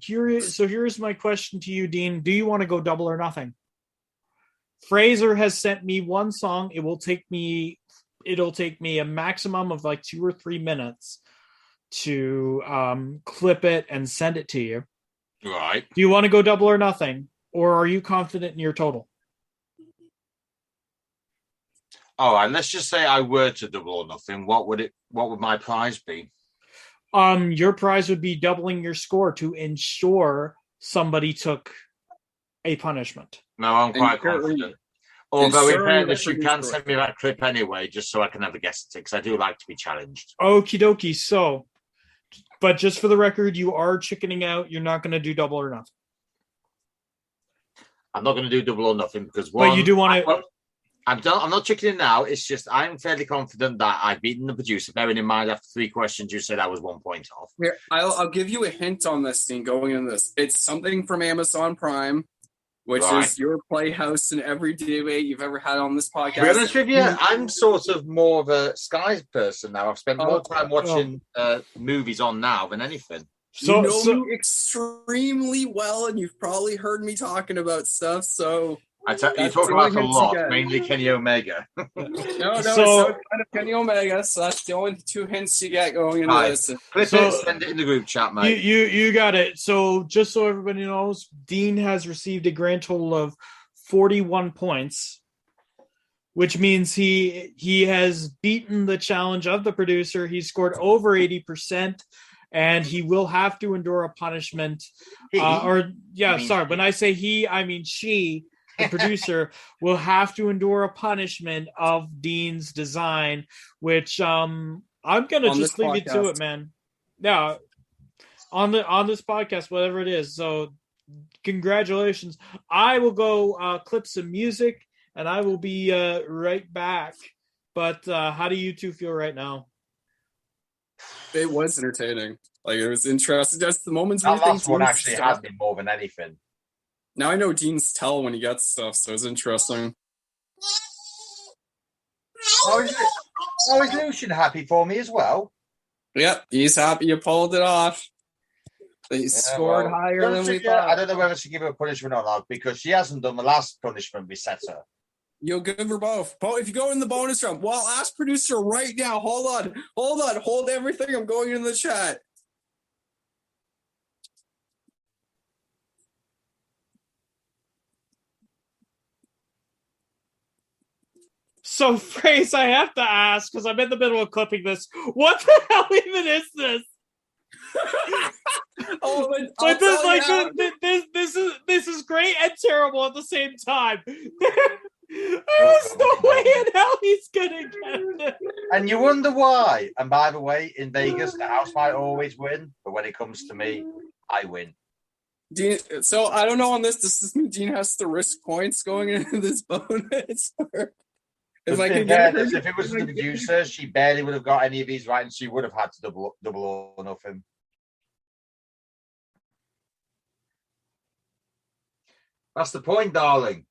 [SPEAKER 1] here's my question to you, Dean. Do you want to go double or nothing? Fraser has sent me one song. It'll take me a maximum of like 2 or 3 minutes to clip it and send it to you.
[SPEAKER 3] Right.
[SPEAKER 1] Do you want to go double or nothing? Or are you confident in your total?
[SPEAKER 3] Oh, and let's just say I were to double or nothing. What would my prize be?
[SPEAKER 1] Your prize would be doubling your score to ensure somebody took a punishment.
[SPEAKER 3] No, I'm quite confident. Although in fairness, you can send me that clip anyway, just so I can have a guess at it, because I do like to be challenged.
[SPEAKER 1] Okie dokie. So, but just for the record, you are chickening out. You're not going to do double or nothing.
[SPEAKER 3] I'm not going to do double or nothing because one.
[SPEAKER 1] But you do want to.
[SPEAKER 3] I'm not chickening now. It's just I'm fairly confident that I've beaten the producer. Bearing in mind, after 3 questions, you said I was 1 point off.
[SPEAKER 2] Here, I'll give you a hint on this thing going in this. It's something from Amazon Prime, which is your playhouse in every debate you've ever had on this podcast.
[SPEAKER 3] To be honest with you, I'm sort of more of a Sky person now. I've spent more time watching movies on now than anything.
[SPEAKER 2] So, you know me extremely well, and you've probably heard me talking about stuff, so...
[SPEAKER 3] You talk about a lot, mainly Kenny Omega.
[SPEAKER 2] No, it's kind of Kenny Omega, so that's the only 2 hints you get going into this.
[SPEAKER 3] Clip it, send it in the group chat, mate.
[SPEAKER 1] You got it. So just so everybody knows, Dean has received a grand total of 41 points, which means he has beaten the challenge of the producer. He scored over 80%. And he will have to endure a punishment. When I say he, I mean she. The producer will have to endure a punishment of Dean's design, which I'm gonna just leave you to it, man. Yeah, on this podcast, whatever it is. So, congratulations. I will go clip some music, and I will be right back. But how do you two feel right now?
[SPEAKER 2] It was entertaining. Like, it was interesting. Just the moments.
[SPEAKER 3] That last one actually had me more than anything.
[SPEAKER 2] Now I know Dean's tell when he gets stuff, so it's interesting.
[SPEAKER 3] Oh, is Lucian happy for me as well?
[SPEAKER 2] Yep, he's happy you pulled it off. He scored higher than we thought.
[SPEAKER 3] I don't know whether to give her a punishment or not, because she hasn't done the last punishment we set her.
[SPEAKER 2] You'll give her both. If you go in the bonus round, well, ask producer right now. Hold on. Hold everything. I'm going in the chat.
[SPEAKER 1] So, Phrase, I have to ask, because I'm in the middle of clipping this, what the hell even is this? This is great and terrible at the same time. There's no way in hell he's gonna get it.
[SPEAKER 3] And you wonder why. And by the way, in Vegas, the house might always win, but when it comes to me, I win.
[SPEAKER 2] Dean, so I don't know on this. Does this mean Dean has to risk points going into this bonus? If
[SPEAKER 3] it was the producer, she barely would have got any of these right, and she would have had to double or nothing. That's the point, darling.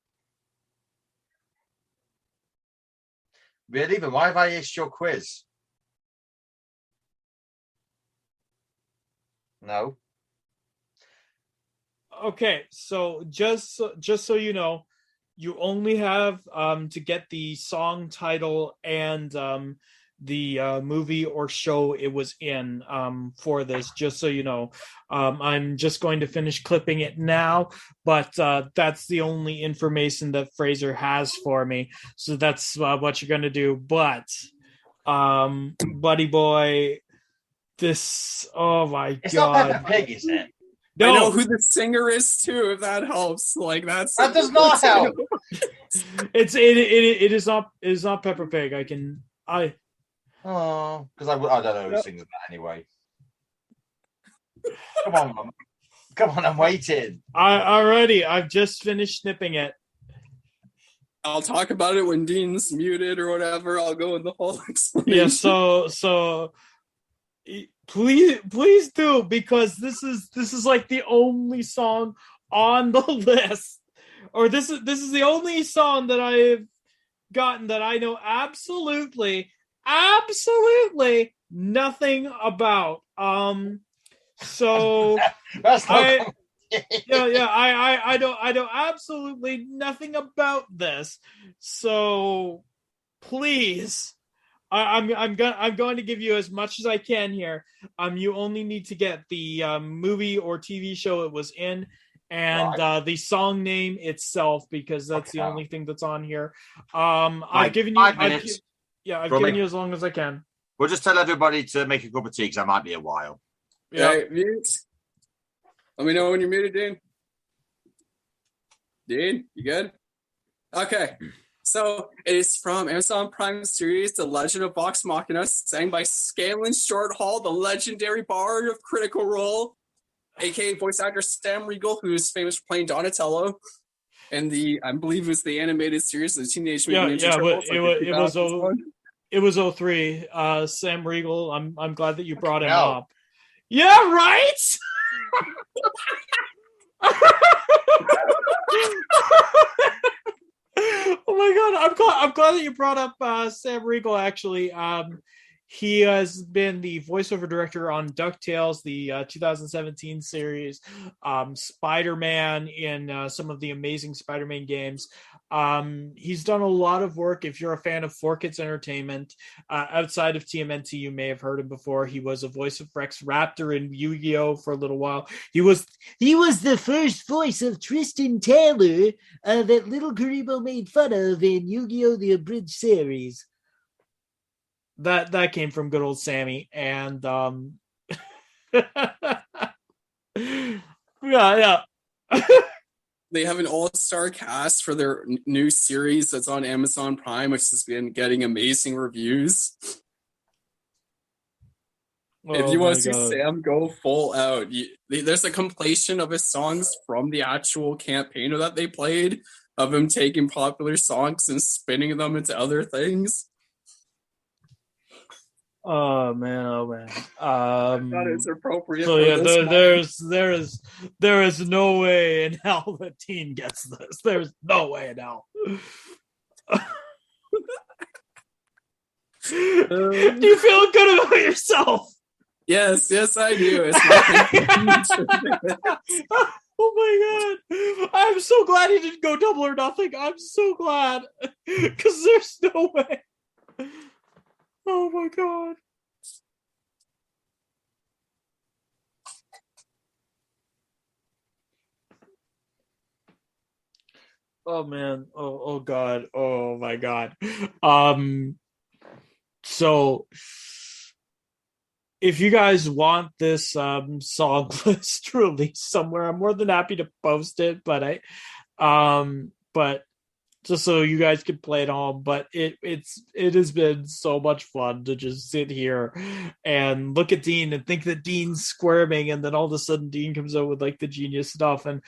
[SPEAKER 3] Really? Then why have I asked your quiz? No.
[SPEAKER 1] Okay, so just so you know, you only have to get the song title and the movie or show it was in for this, just so you know. I'm just going to finish clipping it now, but that's the only information that Fraser has for me. So that's what you're going to do. But, Buddy Boy, this, oh my
[SPEAKER 3] It's
[SPEAKER 1] God.
[SPEAKER 3] not Peppa Pig, is it?
[SPEAKER 1] No.
[SPEAKER 2] I know who the singer is too, if that helps. Like that
[SPEAKER 3] does not help.
[SPEAKER 1] It is not Peppa Pig.
[SPEAKER 3] Oh, because I don't know who sings that anyway. Come on, Mum. Come on, I'm waiting.
[SPEAKER 1] I've just finished snipping it.
[SPEAKER 2] I'll talk about it when Dean's muted or whatever. I'll go in the whole explanation.
[SPEAKER 1] Yeah, so please do, because this is like the only song on the list, or this is the only song that I've gotten that I know absolutely nothing about. So
[SPEAKER 3] That's not
[SPEAKER 1] I know absolutely nothing about this. So please, I'm going to give you as much as I can here. You only need to get the movie or TV show it was in, and the song name itself, because that's the only thing that's on here. I've given you
[SPEAKER 3] 5 minutes.
[SPEAKER 1] I've given you as long as I can.
[SPEAKER 3] We'll just tell everybody to make a cup of tea because that might be a while.
[SPEAKER 2] Yeah. Hey, mute. Let me know when you're muted, Dean. Dean, you good? Okay. So it is from Amazon Prime series The Legend of Vox Machina, sang by Scanlan Shorthall, the legendary bard of Critical Role, aka voice actor Sam Riegel, who's famous for playing Donatello. And I believe it was the animated series, the Teenage Mutant Ninja Turtles.
[SPEAKER 1] It was 03. Sam Riegel. I'm glad that you brought him up. Yeah, right. Oh my God! I'm glad that you brought up Sam Riegel. Actually, he has been the voiceover director on DuckTales, the 2017 series, Spider-Man in some of the Amazing Spider-Man games. He's done a lot of work. If you're a fan of 4Kids Entertainment, outside of TMNT, you may have heard him before. He was a voice of Rex Raptor in Yu-Gi-Oh! For a little while. He was the first voice of Tristan Taylor that Little Karibo made fun of in Yu-Gi-Oh! The Abridged series. That came from good old Sammy, and yeah.
[SPEAKER 2] They have an all-star cast for their new series that's on Amazon Prime, which has been getting amazing reviews. If you want to see Sam go full out, there's a compilation of his songs from the actual campaign that they played, of him taking popular songs and spinning them into other things.
[SPEAKER 1] Oh man.
[SPEAKER 2] I thought it's appropriate.
[SPEAKER 1] So yeah, there is no way in hell that Teen gets this. There's no way in hell. Do you feel good about yourself?
[SPEAKER 2] Yes, I do. It's
[SPEAKER 1] oh my God! I'm so glad he didn't go Double or Nothing. I'm so glad, because there's no way. Oh my God. Oh man. Oh God. Oh my God. So if you guys want this song list released somewhere, I'm more than happy to post it, but but just so you guys can play it home. But it has been so much fun to just sit here and look at Dean and think that Dean's squirming, and then all of a sudden Dean comes out with like the genius stuff, and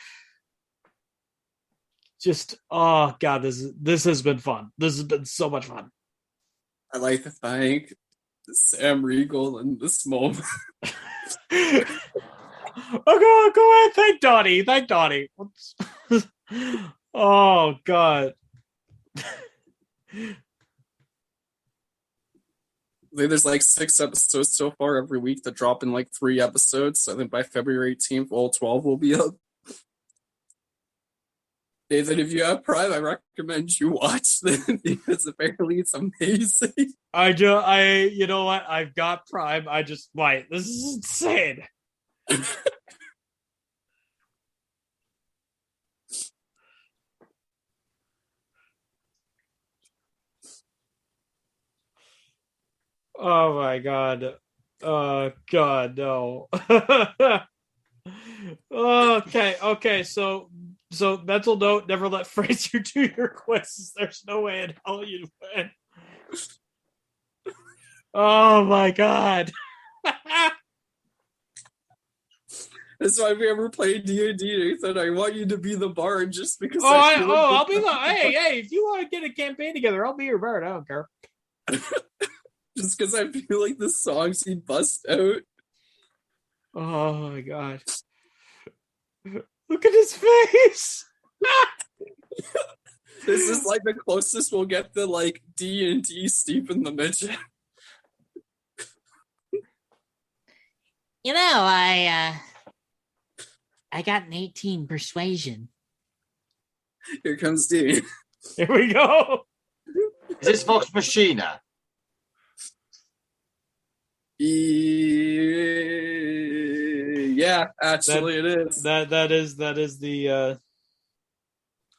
[SPEAKER 1] just oh God, this has been fun. This has been so much fun.
[SPEAKER 2] I'd like to thank Sam Riegel in this moment.
[SPEAKER 1] Oh, go ahead. Thank Donnie. Oh God.
[SPEAKER 2] I think there's like 6 episodes so far every week that drop in like 3 episodes. So I think by February 18th, all 12 will be up. Nathan, if you have Prime, I recommend you watch them because apparently it's amazing.
[SPEAKER 1] You know what? I've got Prime. This is insane. Oh my God. Oh God, no. Okay. So mental note: never let Fraser do your quizzes. There's no way in hell you'd win. Oh my God.
[SPEAKER 2] That's why if we ever play D&D, Nathan, I want you to be the Bard just because
[SPEAKER 1] I'll be the hey, if you want to get a campaign together, I'll be your Bard. I don't care.
[SPEAKER 2] Just because I feel like the songs he'd bust out.
[SPEAKER 1] Oh my God. Look at his face.
[SPEAKER 2] This is like the closest we'll get to like D&D Stephen the Midget.
[SPEAKER 4] You know, I got an 18 persuasion.
[SPEAKER 2] Here comes Dean.
[SPEAKER 1] Here we go.
[SPEAKER 3] Is this Vox Machina?
[SPEAKER 2] Yeah, actually it is.
[SPEAKER 1] That is the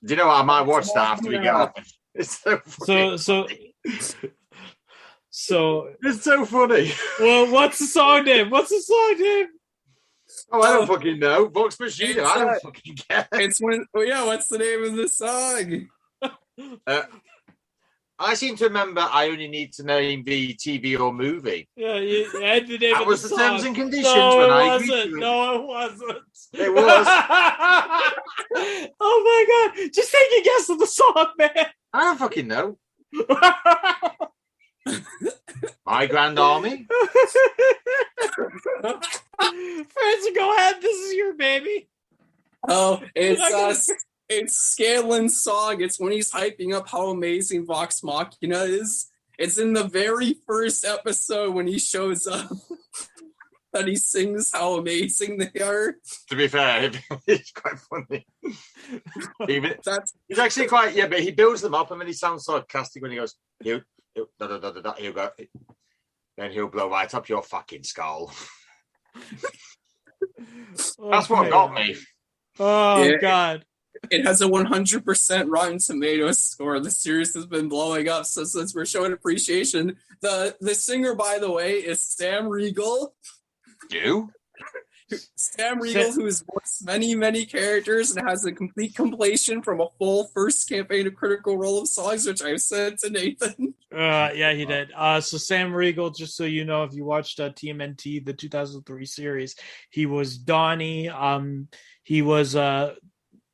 [SPEAKER 3] Do you know what? I might watch that after we get off. It's so funny.
[SPEAKER 1] So
[SPEAKER 3] it's so funny.
[SPEAKER 1] Well, what's the song name?
[SPEAKER 3] Oh, I don't fucking know. Vox Machina. I don't fucking care.
[SPEAKER 2] It's when. Oh yeah, what's the name of the song?
[SPEAKER 3] I seem to remember I only need to name the TV or movie.
[SPEAKER 1] Yeah, you had the name
[SPEAKER 3] that
[SPEAKER 1] of
[SPEAKER 3] was
[SPEAKER 1] the
[SPEAKER 3] the
[SPEAKER 1] song.
[SPEAKER 3] terms and conditions
[SPEAKER 1] No,
[SPEAKER 3] when
[SPEAKER 1] it
[SPEAKER 3] I
[SPEAKER 1] wasn't.
[SPEAKER 3] agreed to it.
[SPEAKER 1] No, it wasn't.
[SPEAKER 3] It was.
[SPEAKER 1] Oh my God! Just take a guess of the song, man.
[SPEAKER 3] I don't fucking know. My Grand Army.
[SPEAKER 1] Francis, go ahead. This is your baby.
[SPEAKER 2] Oh, it's Scanlan's song. It's when he's hyping up how amazing Vox Machina is. It's in the very first episode when he shows up that he sings how amazing they are.
[SPEAKER 3] To be fair, it's quite funny. He's actually quite, but he builds them up and then he sounds sarcastic when he goes, he'll go, then he'll blow right up your fucking skull. That's what got me.
[SPEAKER 1] Oh, yeah, God.
[SPEAKER 2] It has a 100% Rotten Tomatoes score. The series has been blowing up since we're showing appreciation. The singer, by the way, is Sam Riegel.
[SPEAKER 3] You?
[SPEAKER 2] Sam Riegel, who's voiced many, many characters and has a complete compilation from a full first campaign of Critical Role of songs, which I've sent to Nathan.
[SPEAKER 1] Yeah, he did. So Sam Riegel, just so you know, if you watched TMNT, the 2003 series, he was Donnie. He was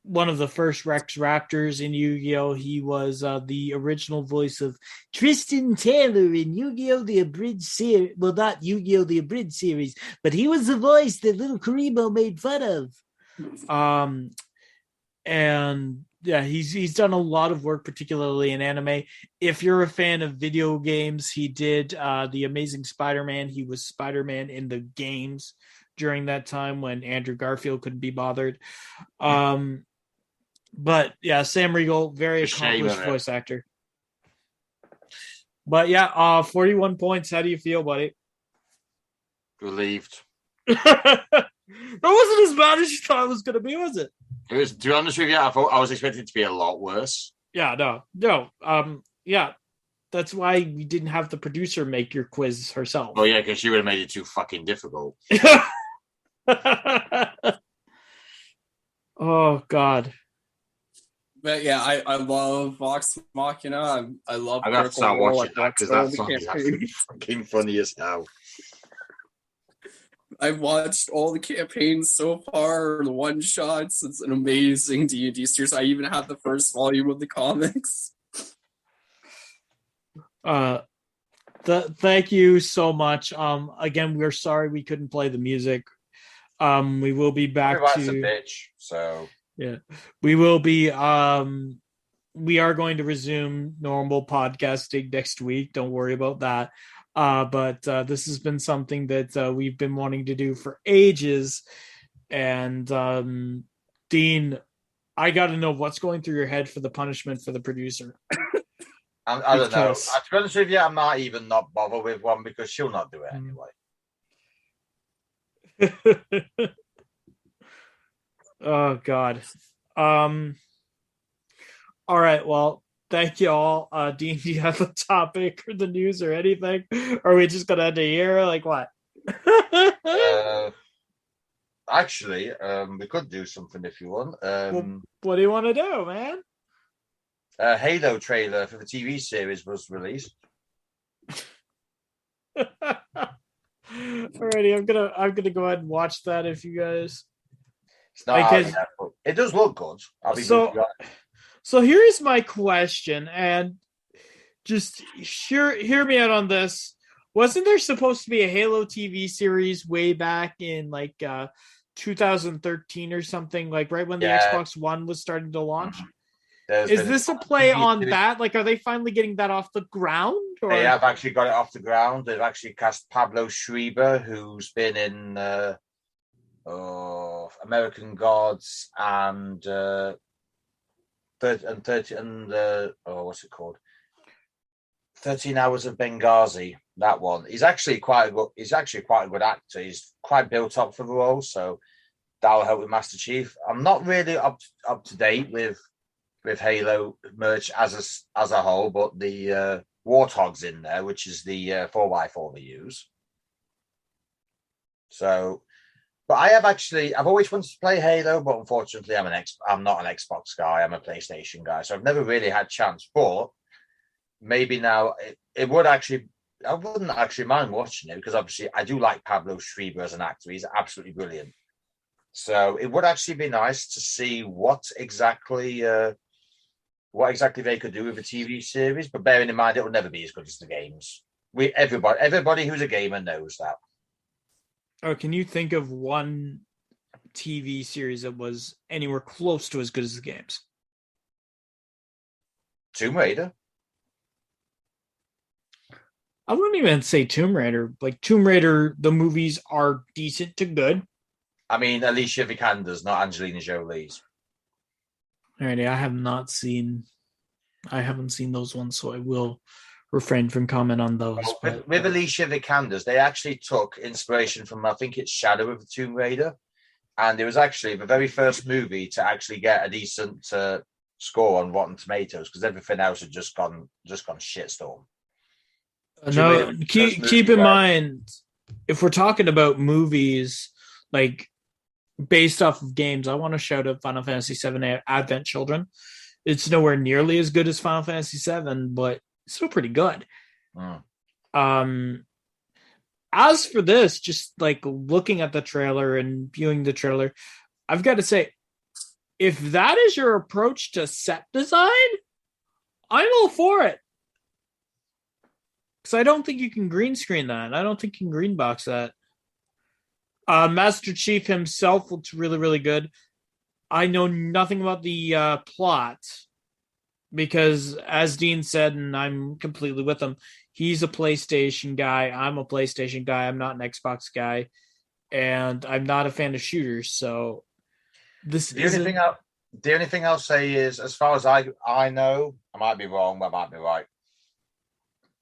[SPEAKER 1] one of the first Rex Raptors in Yu-Gi-Oh! He was the original voice of Tristan Taylor in Yu-Gi-Oh! The Abridged series. Well, not Yu-Gi-Oh! The Abridged series, but he was the voice that Little Karibo made fun of. And yeah, he's done a lot of work, particularly in anime. If you're a fan of video games, he did The Amazing Spider-Man. He was Spider-Man in the games during that time when Andrew Garfield couldn't be bothered. But yeah, Sam Riegel, very accomplished voice actor. But yeah, 41 points. How do you feel, buddy?
[SPEAKER 3] Relieved.
[SPEAKER 1] That wasn't as bad as you thought it was going to be, was it?
[SPEAKER 3] It was, to be honest with you, I was expecting it to be a lot worse.
[SPEAKER 1] Yeah, no. Yeah, that's why we didn't have the producer make your quiz herself.
[SPEAKER 3] Oh yeah, because she would have made it too fucking difficult.
[SPEAKER 1] Oh God.
[SPEAKER 2] But yeah, I love Vox Machina. I love.
[SPEAKER 3] I have to start watching that because that song is actually fucking funny as hell.
[SPEAKER 2] I've watched all the campaigns so far, the one shots. It's an amazing D&D series. I even have the first volume of the comics.
[SPEAKER 1] Thank you so much. Again, we're sorry we couldn't play the music. We will be back
[SPEAKER 3] to a bitch. So
[SPEAKER 1] Yeah. We will be we are going to resume normal podcasting next week. Don't worry about that. But this has been something that we've been wanting to do for ages. And Dean, I got to know what's going through your head for the punishment for the producer.
[SPEAKER 3] I don't know. To be honest with you, I might even not bother with one because she'll not do it anyway.
[SPEAKER 1] Oh God. All right. Well, thank you all. Dean, do you have a topic or the news or anything? Or are we just gonna end the year? Like what?
[SPEAKER 3] Actually, we could do something if you want.
[SPEAKER 1] Well, what do you want to do, man?
[SPEAKER 3] Halo trailer for the TV series was released.
[SPEAKER 1] Alrighty, I'm gonna go ahead and watch that if you guys.
[SPEAKER 3] It's not out yet, but it does look good.
[SPEAKER 1] So here's my question, and just hear me out on this. Wasn't there supposed to be a Halo TV series way back in 2013 or something, like right when the Xbox One was starting to launch? Is this a play on that? Like, are they finally getting that off the ground? Or?
[SPEAKER 3] They have actually got it off the ground. They've actually cast Pablo Schreiber, who's been in American Gods and what's it called? 13 Hours of Benghazi. That one. He's actually quite a good actor. He's quite built up for the role, so that'll help with Master Chief. I'm not really up to date with Halo merch as a whole, but the Warthog's in there, which is the 4x4 they use. So, but I've always wanted to play Halo, but unfortunately I'm not an Xbox guy. I'm a PlayStation guy, so I've never really had chance. But maybe now it would actually. I wouldn't actually mind watching it because obviously I do like Pablo Schreiber as an actor. He's absolutely brilliant. So it would actually be nice to see what exactly they could do with a TV series. But bearing in mind, it will never be as good as the games. Everybody who's a gamer knows that.
[SPEAKER 1] Oh, can you think of one TV series that was anywhere close to as good as the games?
[SPEAKER 3] Tomb Raider.
[SPEAKER 1] I wouldn't even say Tomb Raider. Like Tomb Raider, the movies are decent to good.
[SPEAKER 3] I mean, Alicia Vikander's, not Angelina Jolie's.
[SPEAKER 1] Alrighty, I haven't seen those ones, so I will refrain from comment on those.
[SPEAKER 3] Well, with Alicia Vikander's, they actually took inspiration from, I think it's Shadow of the Tomb Raider, and it was actually the very first movie to actually get a decent score on Rotten Tomatoes because everything else had just gone shitstorm.
[SPEAKER 1] No, keep in mind, if we're talking about movies like based off of games, I want to shout out Final Fantasy VII Advent Children. It's nowhere nearly as good as Final Fantasy VII, but it's still pretty good. As for this, just like looking at the trailer and viewing the trailer, I've got to say, if that is your approach to set design, I'm all for it. Because I don't think you can green screen that. I don't think you can green box that. Master Chief himself looks really, really good. I know nothing about the plot because, as Dean said, and I'm completely with him, he's a PlayStation guy. I'm a PlayStation guy. I'm not an Xbox guy. And I'm not a fan of shooters. So this isn't...
[SPEAKER 3] The only thing I'll say is, as far as I know, I might be wrong, but I might be right.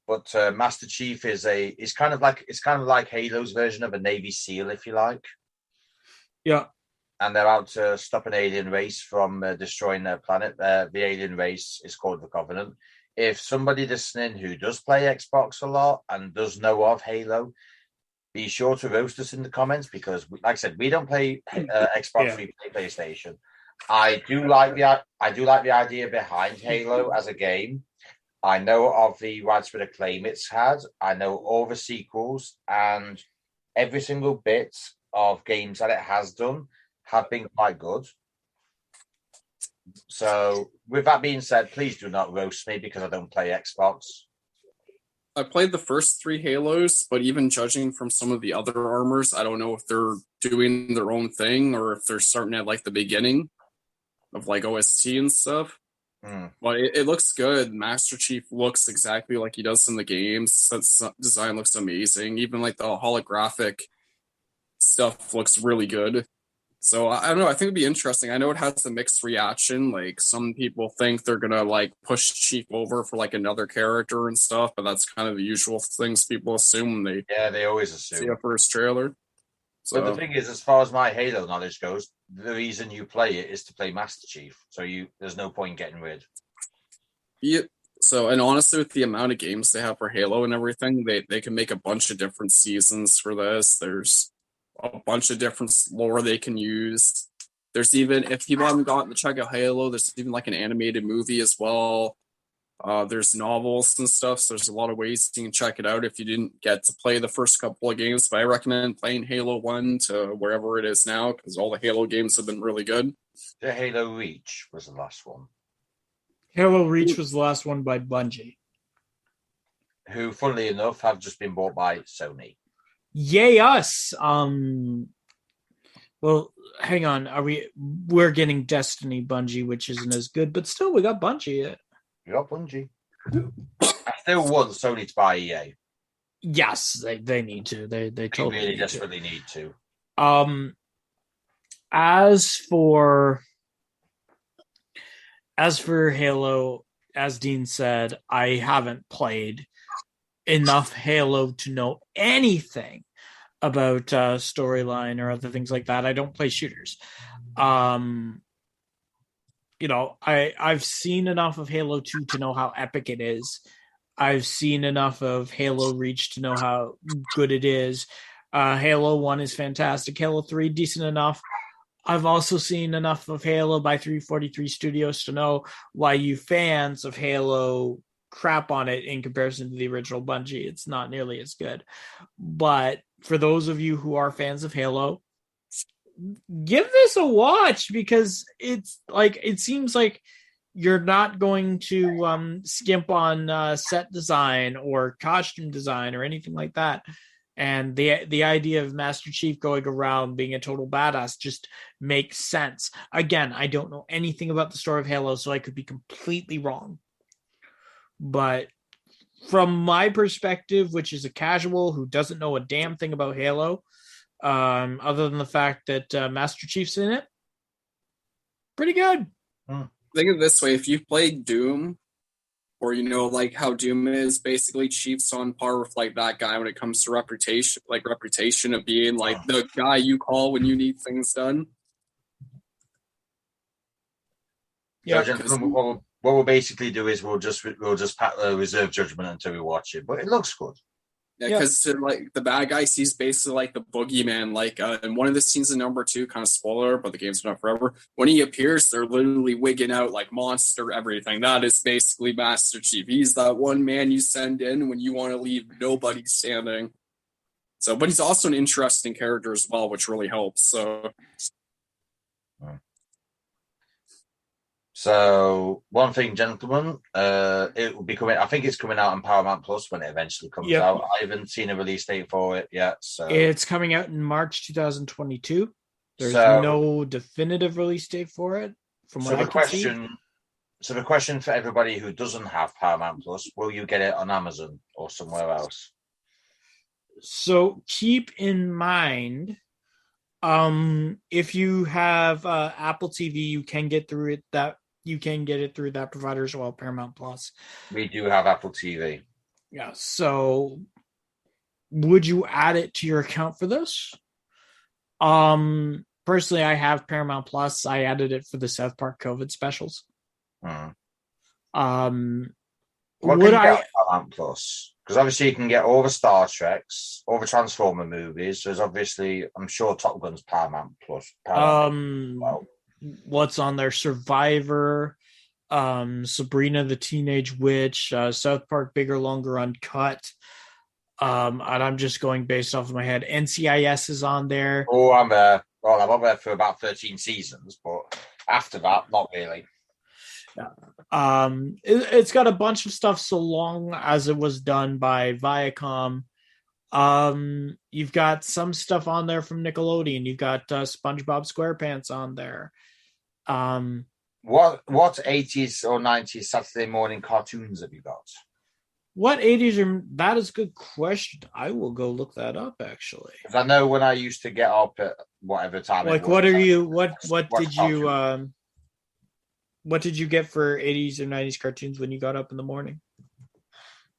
[SPEAKER 3] But Master Chief is kind of like Halo's version of a Navy SEAL, if you like.
[SPEAKER 1] Yeah.
[SPEAKER 3] And they're out to stop an alien race from destroying their planet. The alien race is called the Covenant. If somebody listening who does play Xbox a lot and does know of Halo, be sure to roast us in the comments because, like I said, we don't play Xbox. We play PlayStation. I do like the idea behind Halo as a game. I know of the widespread acclaim it's had. I know all the sequels and every single bit of games that it has done have been quite good. So, with that being said, please do not roast me because I don't play Xbox.
[SPEAKER 2] I played the first 3 Halos, but even judging from some of the other armors, I don't know if they're doing their own thing or if they're starting at like the beginning. of like OST and stuff. But it looks good. Master Chief looks exactly like he does in the games. That design looks amazing. Even like the holographic stuff looks really good. So I don't know. I think it'd be interesting. I know it has a mixed reaction. Like some people think they're gonna like push Chief over for like another character and stuff, but that's kind of the usual things people assume when
[SPEAKER 3] they always
[SPEAKER 2] see
[SPEAKER 3] assume
[SPEAKER 2] a first trailer. So
[SPEAKER 3] but the thing is, as far as my Halo knowledge goes, the reason you play it is to play Master Chief. So there's no point getting rid.
[SPEAKER 2] yeah. So and honestly, with the amount of games they have for Halo and everything, they can make a bunch of different seasons for this. There's a bunch of different lore they can use. There's even, if people haven't gotten to check out Halo, there's even like an animated movie as well. There's novels and stuff, so there's a lot of ways you can check it out if you didn't get to play the first couple of games. But I recommend playing Halo 1 to wherever it is now, because all the Halo games have been really good.
[SPEAKER 3] The Halo Reach was the last one.
[SPEAKER 1] Halo Reach was the last one by Bungie,
[SPEAKER 3] who, funnily enough, have just been bought by Sony.
[SPEAKER 1] Yay us! Well, hang on. We're getting Destiny Bungie, which isn't as good, but still, we got Bungie.
[SPEAKER 3] We got Bungie. I still want Sony to buy EA.
[SPEAKER 1] Yes, they need to. They totally
[SPEAKER 3] really desperately need to.
[SPEAKER 1] As for Halo, as Dean said, I haven't played enough Halo to know anything about storyline or other things like that. I don't play shooters. I've seen enough of Halo 2 to know how epic it is. I've seen enough of Halo Reach to know how good it is. Halo 1 is fantastic. Halo 3, decent enough. I've also seen enough of Halo by 343 Studios to know why you fans of Halo crap on it in comparison to the original Bungie. It's not nearly as good. But for those of you who are fans of Halo, give this a watch, because it's like, it seems like you're not going to skimp on set design or costume design or anything like that. And the idea of Master Chief going around being a total badass just makes sense. Again, I don't know anything about the story of Halo, so I could be completely wrong. But from my perspective, which is a casual who doesn't know a damn thing about Halo, other than the fact that Master Chief's in it, pretty good.
[SPEAKER 2] Think of it this way: if you've played Doom, or like how Doom is basically, Chief's on par with like that guy when it comes to reputation of being like the guy you call when you need things done.
[SPEAKER 3] Yeah. So, what we'll basically do is we'll just reserve judgment until we watch it, but it looks good.
[SPEAKER 2] Yeah, because like the bad guy sees basically like the boogeyman. Like in one of the scenes in number 2, kind of spoiler, but the game's not forever. When he appears, they're literally wigging out like monster everything. That is basically Master Chief. He's that one man you send in when you want to leave nobody standing. So, but he's also an interesting character as well, which really helps.
[SPEAKER 3] So one thing, gentlemen, it will be coming. I think it's coming out on Paramount Plus when it eventually comes out. I haven't seen a release date for it yet. So
[SPEAKER 1] it's coming out in March 2022. There's no definitive release date for it. From what I can see.
[SPEAKER 3] So the question for everybody who doesn't have Paramount Plus: will you get it on Amazon or somewhere else?
[SPEAKER 1] So keep in mind, if you have Apple TV, you can get through it. You can get it through that provider as well, Paramount Plus.
[SPEAKER 3] We do have Apple TV.
[SPEAKER 1] Yeah. So would you add it to your account for this? Personally, I have Paramount Plus. I added it for the South Park COVID specials.
[SPEAKER 3] What can you get on Paramount Plus? Because obviously you can get all the Star Treks, all the Transformer movies. There's obviously, I'm sure Top Gun's Paramount Plus.
[SPEAKER 1] What's on there? Survivor, Sabrina the Teenage Witch, South Park Bigger, Longer, Uncut. And I'm just going based off of my head. NCIS is on there.
[SPEAKER 3] Oh, I'm there. Well, I'm on there for about 13 seasons, but after that, not really.
[SPEAKER 1] It's got a bunch of stuff so long as it was done by Viacom. You've got some stuff on there from Nickelodeon. You've got SpongeBob SquarePants on there.
[SPEAKER 3] What 80s or 90s Saturday morning cartoons have you got?
[SPEAKER 1] What 80s are that is a good question. I will go look that up actually.
[SPEAKER 3] Because I know when I used to get up at whatever time
[SPEAKER 1] Like
[SPEAKER 3] it was.
[SPEAKER 1] what are you what did you get for 80s or 90s cartoons when you got up in the morning?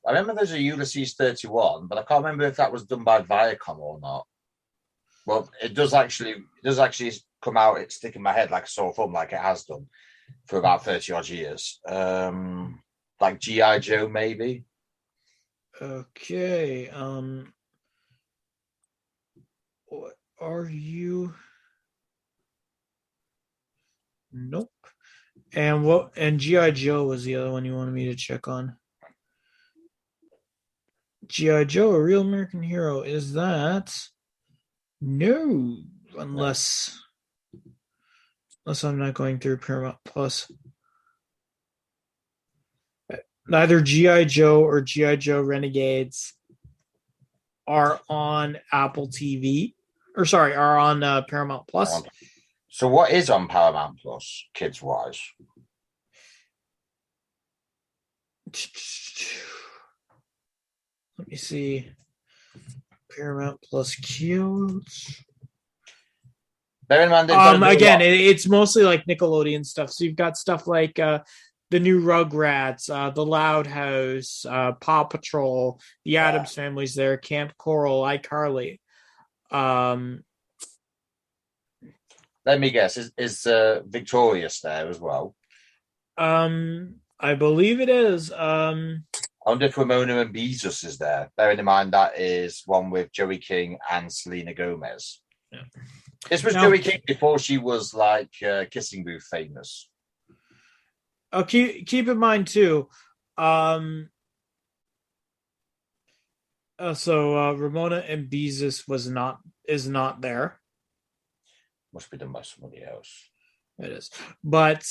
[SPEAKER 3] I remember there's a Ulysses 31, but I can't remember if that was done by Viacom or not. Well, it does actually come out, it's stick in my head like a sore thumb, like it has done for about 30 odd years. Like G.I. Joe, maybe.
[SPEAKER 1] Okay. What are you? Nope. And G.I. Joe was the other one you wanted me to check on. G.I. Joe, a real American hero. Is that no, unless I'm not going through Paramount Plus. Neither G.I. Joe or G.I. Joe Renegades are on Apple TV. Or sorry, are on Paramount Plus.
[SPEAKER 3] So what is on Paramount Plus, kids wise?
[SPEAKER 1] Let me see. Paramount Plus kids. Again, it's mostly like Nickelodeon stuff. So you've got stuff like the new Rugrats, the Loud House, Paw Patrol, the Addams Family's there, Camp Coral, iCarly.
[SPEAKER 3] Let me guess. Is Victorious there as well?
[SPEAKER 1] I believe it is.
[SPEAKER 3] I wonder if Ramona and Beezus is there. Bearing in mind that is one with Joey King and Selena Gomez.
[SPEAKER 1] Yeah.
[SPEAKER 3] This was Joey King before she was like Kissing Booth famous.
[SPEAKER 1] Oh, keep in mind too. So Ramona and Beezus is not there.
[SPEAKER 3] Must be done by somebody else.
[SPEAKER 1] It is, but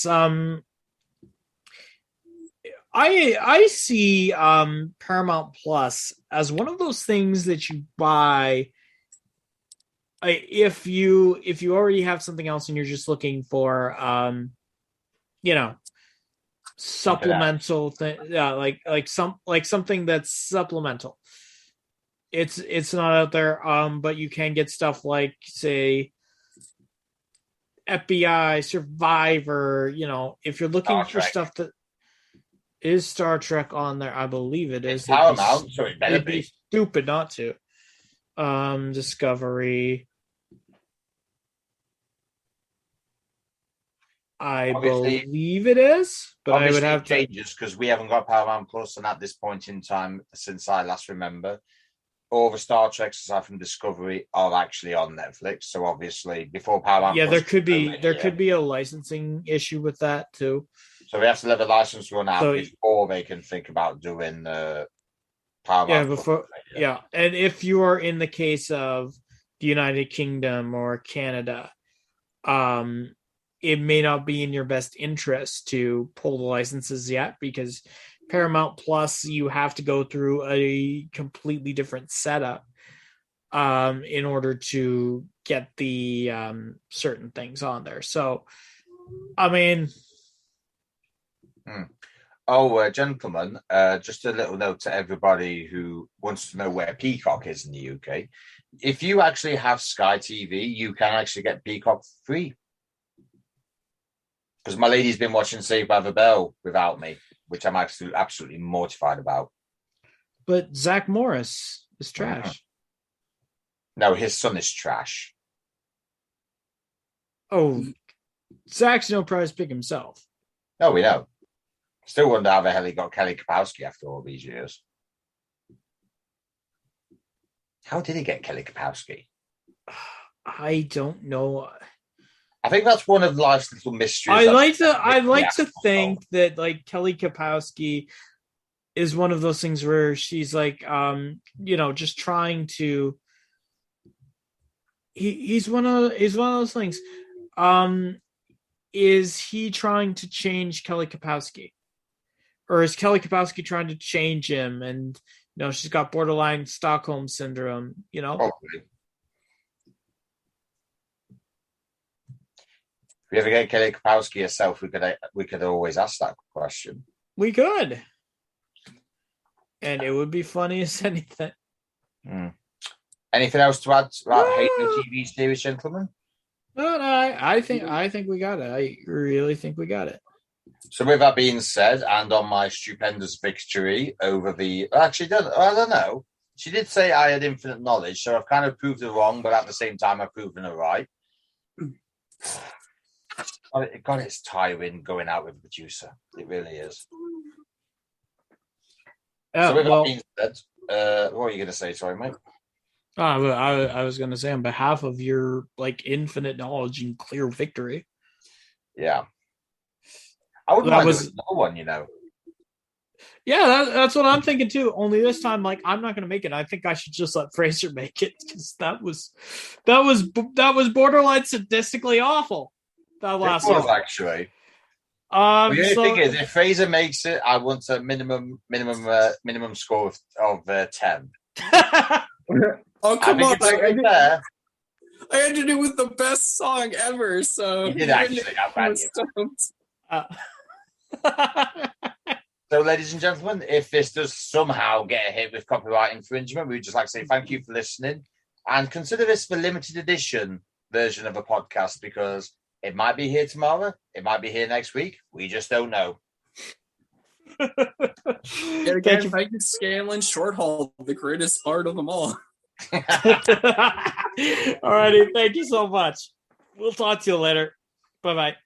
[SPEAKER 1] I see Paramount Plus as one of those things that you buy. If you already have something else and you're just looking for supplemental thing, like something that's supplemental. It's not out there, but you can get stuff like, say, FBI, Survivor. If you're looking for stuff that is Star Trek on there, I believe it is.
[SPEAKER 3] It's Paramount, so it better be
[SPEAKER 1] stupid not to. Discovery. I believe it is, but I would have
[SPEAKER 3] changes because we haven't got Paramount Plus, and at this point in time, since I last remember, all the Star Treks aside from Discovery are actually on Netflix. So obviously, before Paramount,
[SPEAKER 1] Plus, there could be a licensing issue with that too.
[SPEAKER 3] So we have to let the license run out before they can think about doing Paramount.
[SPEAKER 1] And if you are in the case of the United Kingdom or Canada, it may not be in your best interest to pull the licenses yet, because Paramount Plus, you have to go through a completely different setup in order to get the certain things on there. So, I mean...
[SPEAKER 3] Gentlemen, just a little note to everybody who wants to know where Peacock is in the UK. If you actually have Sky TV, you can actually get Peacock free. Because my lady's been watching Saved by the Bell without me, which I'm actually absolutely mortified about.
[SPEAKER 1] But Zach Morris is trash.
[SPEAKER 3] No, his son is trash.
[SPEAKER 1] Oh, Zach's no prize pick himself.
[SPEAKER 3] No, we know. Still wonder how the hell he got Kelly Kapowski after all these years. How did he get Kelly Kapowski?
[SPEAKER 1] I don't know.
[SPEAKER 3] I think that's one of life's little mysteries.
[SPEAKER 1] I like to think that like Kelly Kapowski is one of those things where she's like, just trying to. He's one of those things. Is he trying to change Kelly Kapowski? Or is Kelly Kapowski trying to change him? And she's got borderline Stockholm syndrome.
[SPEAKER 3] Probably. If we ever get Kelly Kapowski herself, we could always ask that question.
[SPEAKER 1] We could. And it would be funny as anything.
[SPEAKER 3] Anything else to add about Hate No TV series, gentlemen?
[SPEAKER 1] No, I think we got it. I really think we got it.
[SPEAKER 3] So with that being said, and on my stupendous victory over the... Actually, I don't know. She did say I had infinite knowledge, so I've kind of proved her wrong, but at the same time, I've proven her right. God, it's tiring going out with a producer. It really is. So with that being said, what are you going to say? Sorry, mate.
[SPEAKER 1] I was going to say on behalf of your infinite knowledge and clear victory.
[SPEAKER 3] Yeah. I wouldn't mind doing another one,
[SPEAKER 1] Yeah, that's what I'm thinking too. Only this time, I'm not going to make it. I think I should just let Fraser make it because that was borderline sadistically awful. That last one,
[SPEAKER 3] actually. The only thing is, if Fraser makes it, I want a minimum score of 10.
[SPEAKER 2] Oh, come on! I ended it with the best song ever. So
[SPEAKER 3] you did actually. So, ladies and gentlemen, if this does somehow get a hit with copyright infringement, we'd just like to say thank you for listening and consider this the limited edition version of a podcast because it might be here tomorrow, it might be here next week. We just don't know.
[SPEAKER 2] Thank you, Scanlan Shorthall, the greatest Bart of them all.
[SPEAKER 1] Alrighty, thank you so much. We'll talk to you later. Bye-bye.